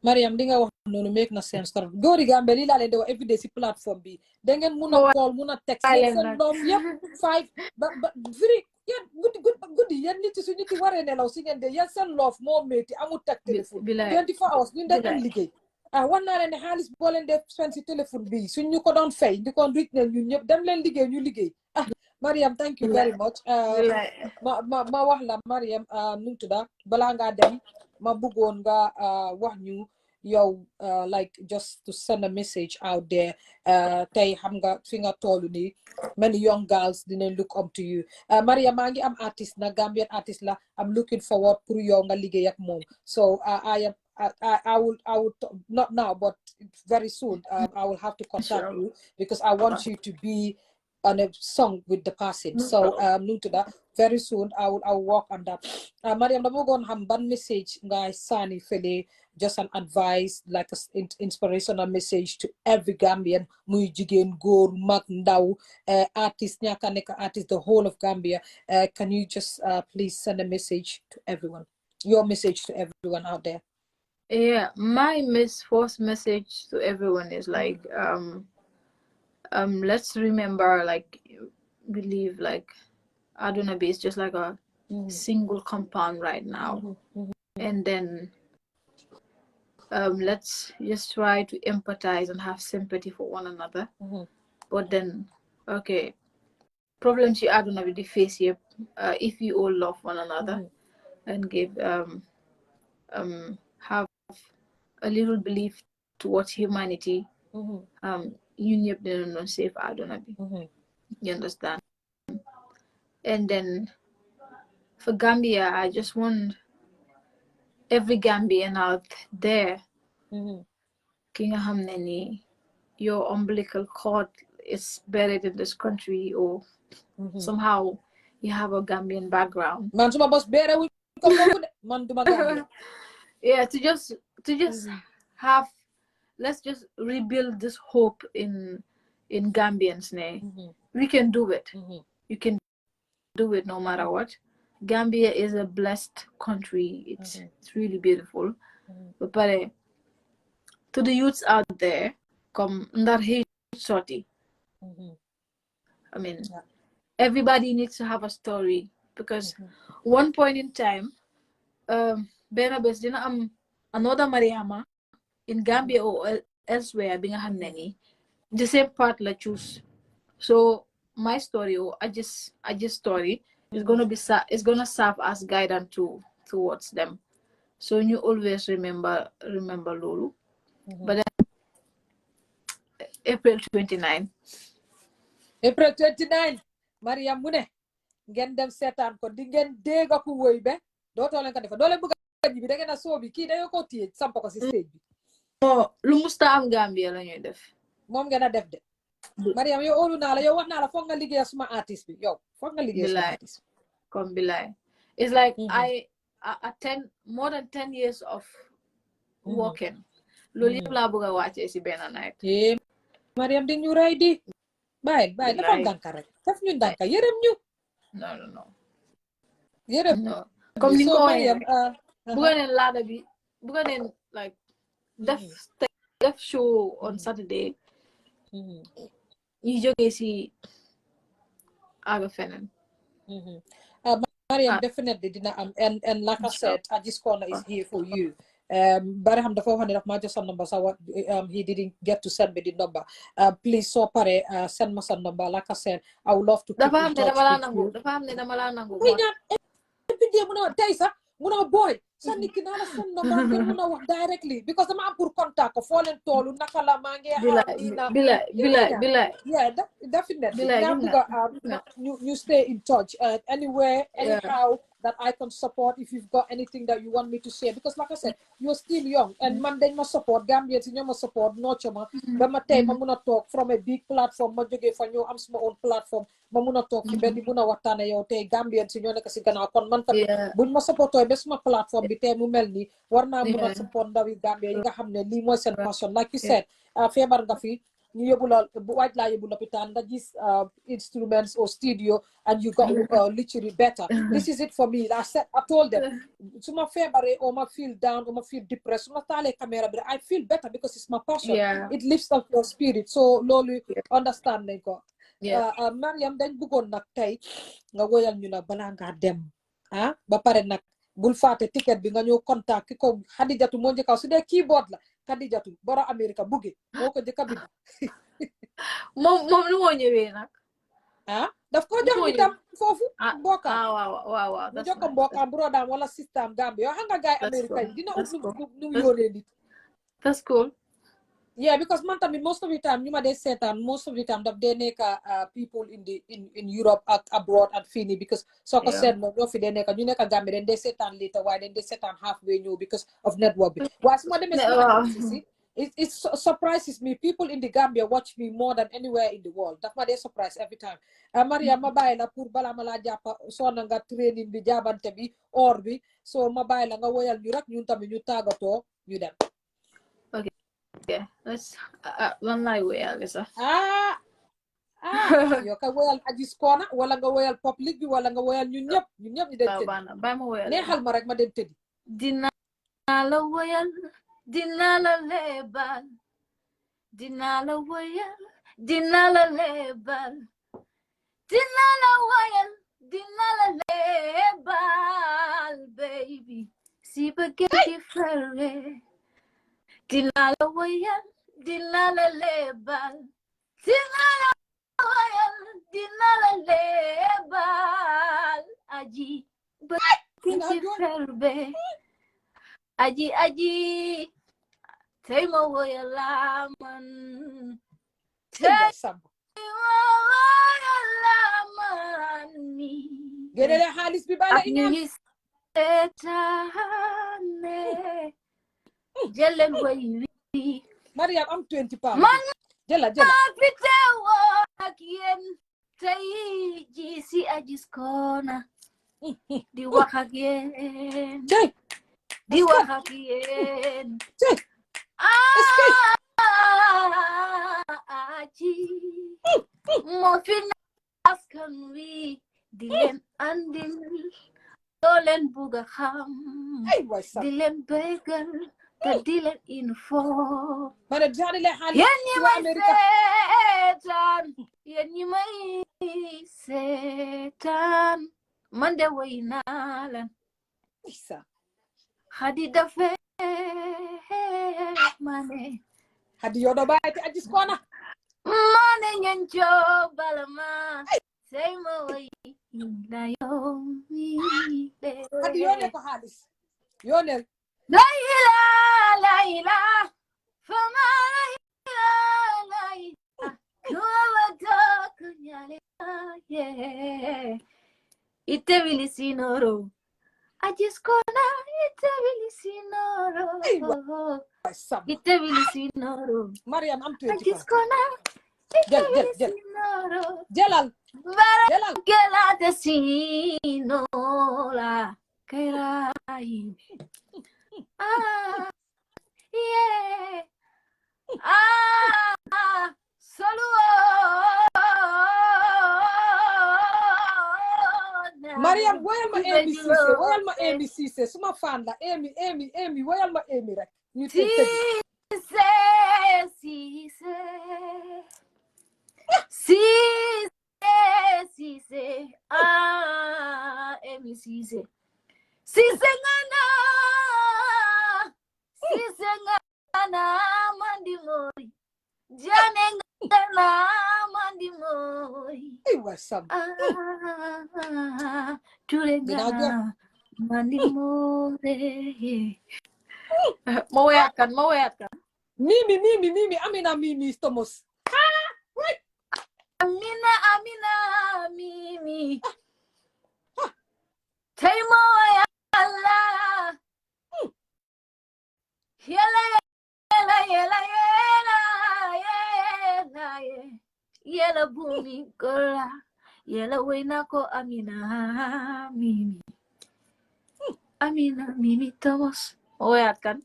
Mariam, dinga wax nonu make na sense tar gori gambe li la len de every day si platform bi da ngeen muna call muna text yeen sen love yep 5 but very yeah good yeen nit su nit waré nelaw si ngeen de yeen sen love mo metti amu tak téléphone 24 hours ñu dañ leen liggéey wan naa leen ne xaalis boo leen def spend si téléphone bi suñ ñu ko doon fay di ko rich ne ñun ñëpp dem leen liggéey ñu liggéey Mariam, thank you very much. Ma wax la Mariam nu tudda bala nga dem ma bëggoon nga wax ñu yow like just to send a message out there tey xam nga fi nga tollu ni many young girls dinañ look up to you Mariam maa ngi am artist na Gambian artist la I'm looking forward pour yow nga liggéey ak moom so I will not now but very soon I will have to contact you because I want you to be on a song with the person. So very soon I will work on that. Mariam, dama bëggoon xam ban message nga sani fele, just an advice like an inspirational message to every Gambian muy jigéen góor mag ndaw artist ñaka nekk artist the whole of Gambia. Can you just please send a message to everyone, your message to everyone out there? Yeah, my first message to everyone is like let's remember, like, believe like Adunabi is just like a single compound right now. And then let's just try to empathize and have sympathy for one another. But then, okay, problems you aduna with the face here, if you all love one another and give have a little belief towards humanity, you ñëpp dina non safe aduna bi. You understand? And then for Gambia, I just want every Gambian out there, ki nga xam ne ni your umbilical cord is buried in this country, or somehow you have a Gambian background. Man suma boss bere wu ko fofu de man duma Gambia. Yeah, to just have, let's just rebuild this hope in Gambians. We can do it. You can do it no matter what. Gambia is a blessed country. It's really beautiful. But to the youths out there, come ndar sorti. I mean, everybody needs to have a story, because one point in time, Bena Bes dina am another Mariama in Gambia or elsewhere being a the same part la choose. So my story, or I just story is gonna be is gonna serve as guidance towards them. So you always remember Lulu. But then April 29. April 29 Mariam mu ne ngeen dem seetaan ko di ngeen dégg ko woy be dootoo leen ko defa doo leen bëgg a bi da ngeen a soobi kii dañoo ko téye samp ko si stage bi. Lu musta am Gambia la ñuy def. moom ngeen a def de. Mariam yow óolu naa la yow wax naa la foog nga liggéey suma artiste bi yow foog nga liggéey suma artiste bi. Comme bilay. It's like I attend more than 10 years of working. Loolu yëpp laa bëgg a wàccee si benn night. Mariam di ñu rey di. Bye dafa danka rek daf ñu danka yërëm ñu. No. Yërëm. No. Comme ni ko Mariam bëgg neen laada bi bëgg neen like def show on Saturday. ñu jógee si aga feneen. Mariam definitely dina am, and like I said, this corner is here for you. Baraham dafa wax ne daf ma jox sa number, so what he didn't get to send me the number. Please so pare send me some number. Like I said, I would love to keep in touch with you. dafa am ne dama la nangu. Wait, every day muna Daisa muna boy sandi ki naa la seen number ngeen muna wax directly, because dama am pour contact ko foo leen toolu naka la maa ngi bila yeah definitely nga bëgg you stay in touch anywhere anyhow that I can support if you've got anything that you want me to share, because like I said, you're still young and man dañ ma support Gambians ñoo ma support nurture ma ba ma tey ma mun a toog from a big platform ma jógee fa ñëw am suma own platform ma mun a toog fi benn mun a waxtaane yow tey Gambians ñoo nekk si gannaaw kon man tamit buñ ma supportooy ba suma platform bi tey mu mel ni war naa mun a support ndawi Gambia yi nga xam ne lii mooy seen passion. Like you said, feebar nga fi ñu yóbbu la waaj laa yóbbu lopitaan nga gis instruments or studio and you got literally better. This is it for me. I told them suma feebare or ma feel down or ma feel depressed suma taalee caméra bi I feel better because it's my passion. It lifts up your spirit. So loolu understand nañ ko. Mariam dañ bëggoon nag tey nga woyal ñu nag balaa ngaa dem ba pare nag bul faate ticket bi nga ñëw contact ki ko Xadijatu moo njëkkaw su dee keyboard la Xadijatu boro America bugge moo ko njëkka bind moom lu moo ñëwee nag daf ko jox itam foofu mbokkaam waaw mu jox ko mbokkaam brodaam wala système Gambie yow xam nga gaay America yi dina ut nu mu yónnee nit. That's cool. Yeah, because man tamit most of the time ñu ma dee seetaan most of the time daf dee nekk people in Europe ak abroad and fii nii because soo ko seetloo ñoo fi dee nekk ñu nekk Gambie dañ dee seetaan later waaye dañ dee seetaan halfway ñëw because of network bi waaye su ma demee it surprises me. People in the Gambia watch me more than anywhere in the world. That's why they surprise every time. Mariam ma bàyyi la pour bala ma la jàppa sonna nga training bi jaabante bi or bi so ma bàyyi la nga woyal ñu rek ñun tamit ñu tàggatoo ñu dem. Okay, let's lan lay woyal sax. Yow ka woyal Ajis Corner wala nga woyal public bi wala nga woyal ñun ñëpp ñu dem tëddi. Bàyyi ma woyal. Neexal ma rek ma dem tëddi. Dinaa la woyal. Dinaa la lebal, dinaa la woyal, dinaa la lebal, dinaa la woyal, dinaa la lebal, baby. Si bëggee ci fere, dinaa la woyal, dinaa la lebal, dinaa la woyal, dinaa la lebal. fulbe aji aji tey ma woyala man tey ma woyala man ni gedele xaalis bi bala iñaan seetaane jëleen way wi Mariam am 20 pounds man jëla fi teewoo ak yéen tey ji si Ajis Corner di wax ak yéen di wax ak yéen aji moo fi askan wi di leen andil loo leen bugg a xam di leen bégal te di leen inform yéen ñi may seetaan yéen ñi may seetaan man de woy naa leen Hadi dafe mane hadi yodo bayti Ajis Corner mane ngeen coobala ma say ma woy la yomi hadi yone ko xaalis yonel la ilaha fama la ilaha kuwa to kunyale ye ite wili sinoro Ajis Corner ite wili sinoro ite wili sinoro Mariam am 20 Ajis Corner ite wili sinoro jelal Gela de sinola Kerai yeah solo Mariam woyal ma Amy Cissé suma fan la Amy woyal ma Amy rek ñu tëj Cissé Amy Cissé Cissé ngana mandi moy jane ngana mandi moy wasam ture ngana mandi moy mau yakan Mimi Amina Mimi Thomas Amina Mimi Taimo Allah yela bumi kola yela wena ko Amina Mimi Thomas oyat kan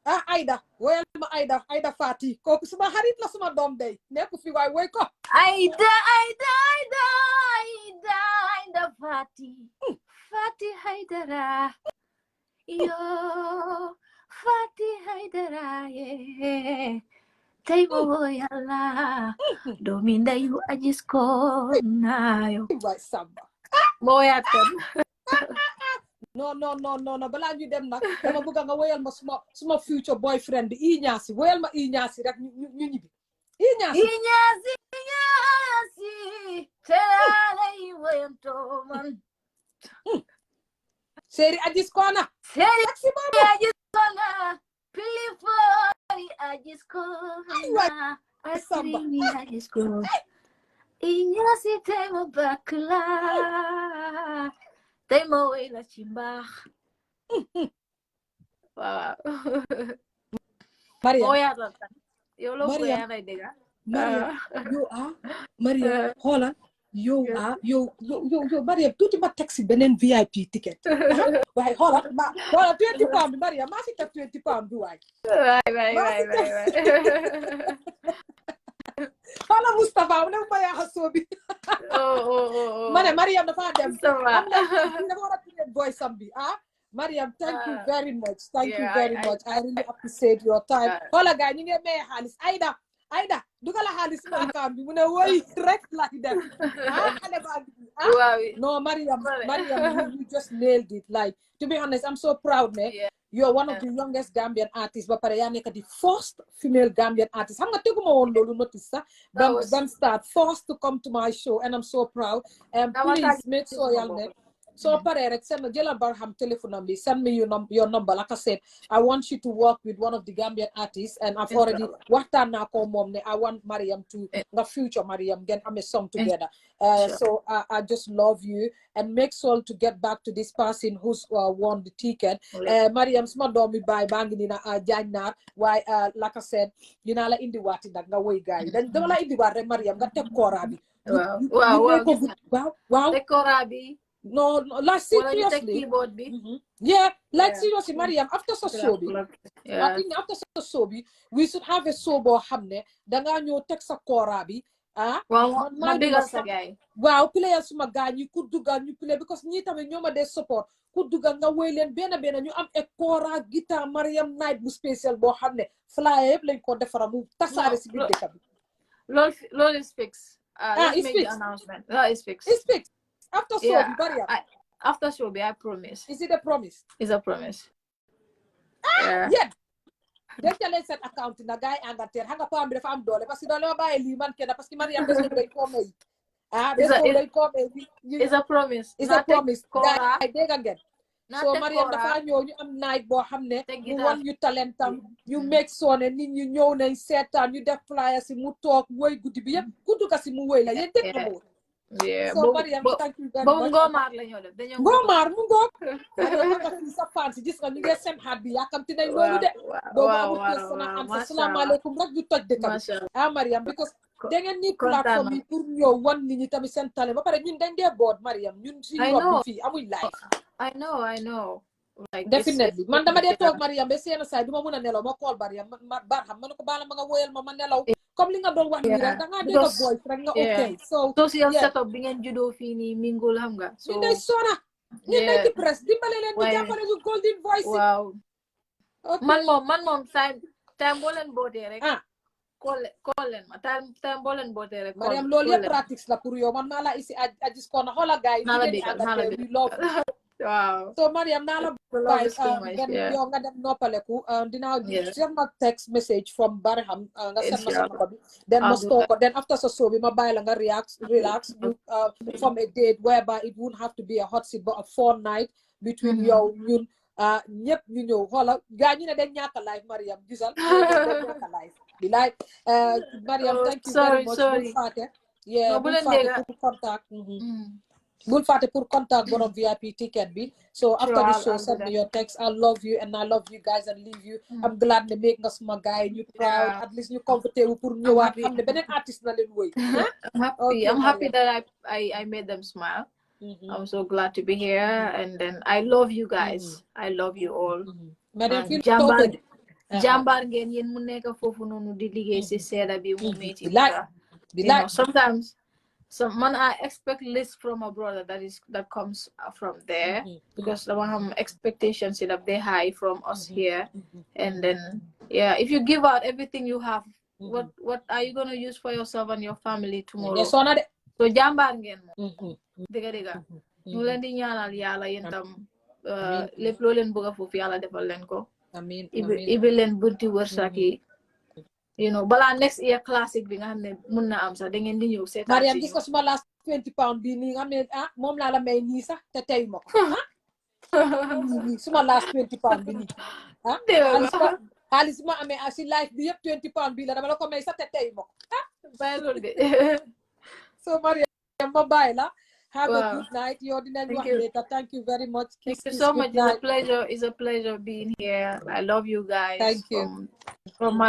Aida woyal ma Aida Fati kooku suma xarit la suma doom day nekku fi waay woy ko Aida Fati Haidara yo Fati Haidara ye Taibo yalla dominda yu Ajis Corner yo waay samba moyat kan no balaa ñu dem nag dama bëgg nga woyal ma suma future boyfriend bi Iñaasi woyal ma Iñaasi rek ñu ñibbi Iñaasi telale woyam to man Seri Ajis Corner Ajis Corner Pilifori Ajis Corner Asrini Ajis Corner Iñaasi tema bakla tema wela chimba wow Mariam yo lo voy a dega Mariam xoolal yow Mariam tuuti ma taxi beneen VIP ticket waaye xoolal 20 pounds bi Mariam maa si teg 20 pounds bi waay xoolal Moustapha mu ne ma yaa soobi ma ne Mariam dafa dem dafa war a ticket boy sambi Mariam, thank you very much. Thank you very much. I really appreciate your time. Hola guys, ñu ngi may xaalis Aida dugala xaalis ma account bi mu ne woy rek la def no Mariam you just nailed it. Like, to be honest, I'm so proud, man. You're one of the youngest Gambian artists ba pare yaa nekk the first female Gambian artist xam nga teguma woon loolu notice sax bam start first to come to my show and I'm so proud. Please make sure y'all ne So pare send me Jela Barham telephone number. Send me your number. Like I said, I want you to work with one of the Gambian artists, and I've already worked on now. I want Mariam to the future Mariam get a song together. So I just love you, and make sure to get back to this person who's won the ticket. Mariam smart domi by banging na jainar. Why like I said, you know la indi wati nga way guy. Then don't la indi wati Mariam got take korabi. Wow. Take korabi. No, like seriously. Keyboard Yeah, like seriously, Mariam. After Sosobi, I think after Sosobi, we should have a sobo hamne. Danga nyo teksa korabi. Wow, my biggest guy. Wow, players magan you could do gan you play because nita me nyoma de support. Could do gan welen bena you am a kora guitar Mariam night bu special bo hamne. Fly play ko defara mu tasare si bidde kabi. Lol is fixed. Let's make the announcement. That is fixed. It's fixed. After Sobi, Mariam. After Sobi, I promise. Is it a promise? It's a promise. Yeah. Then tell set account na guy anga ter hanga pa ambe fam dole parce que dole ba li man kena parce que Mariam des day ko may. It's a promise. It's a promise. Guy deg again. So Mariam dafa ñew ñu am night bo xamne ñu won ñu talentam ñu make sone nit ñu ñew nañ sétan ñu def flyer ci mu tok woy guddi bi yépp guddu ka ci mu woy la yeen tek mo. Yeah, so Mariam thank you very much. Ngomar la ñoo def dañu Ngomar mu ngok sa fans gis nga ñu ngi seen xaat bi yakamti nañ lolu de bo assalamu alaykum rek ñu toj de kam Mariam because da ngeen ni platform yi pour ñëw wan nit ñi tamit seen talent ba pare ñun dañ dee board Mariam ñun ci yob bi fi amuy live. I know like definitely man dama dee toog Mariam ba seen say duma mëna nelaw ma call Mariam Barham man ko bala ma nga woyal ma nelaw comme li nga doon wax ni rek da nga dégg voice rek nga okay so social setup bi ngeen judo fii nii mingul xam nga so ngay sona ñu nekk ci press dimbale leen di jàppale ñu golden voice waaw man moom time boo leen bootee rek call leen ma time boo leen bootee rek Mariam loolu yëpp pratique la pour yow man maa la isi ajis koona xoola gars yi we love wow so Mariam naa la bàyyi yow nga dem noppaleku dinaa send ma text message from Barham nga send ma sama ko bi then ma store ko then after sa show bi ma bàyyi la nga relax from a date whereby it won't have to be a hot seat but a 4 night between yow ñun ñëpp ñu ñëw xoola gaa ñu ne dañ ñàkk live Mariam gisal dañ ñàkk live bi like Mariam thank you very much bul faate bul faate pour contact bul faate pour contact borom VIP ticket bi so after the show send me your text I love you and I love you guys and leave you I'm glad ne make nga suma guy ñu proud at least ñu comfortable pour ñëwaat xam ne beneen artiste na leen woy I'm happy that I made them smile. I'm so glad to be here and then I love you guys. I love you all. Jambar ngeen yéen mu nekk foofu noonu di liggéey ci seeda bi mu metti sometimes man I expect less from a brother that comes from there because dama have expectations that they high from us here and then if you give out everything you have what are you going to use for yourself and your family tomorrow so jambar ngeen moom dëgga ñu leen di ñaanal yàlla yéen tam lépp loo leen bëgg foofu yàlla defal leen ko amiin ibi leen bunti wërsëg yi you know balaa next year classic bi nga xam ne mun na am sax da ngeen di ñëw seetaan Mariam gis ko suma last 20 pound bi nii nga xam ne moom laa la may nii sax te tey ma ko suma last 20 pound bi nii xaalis ma amee si life bi yëpp 20 pound bi la dama la ko may sax te tey ma ko bàyyi loolu de so Mariam ma bàyyi la have a good night yow dinañ wax later thank you very much thank you so much it's a pleasure being here I love you guys thank you from my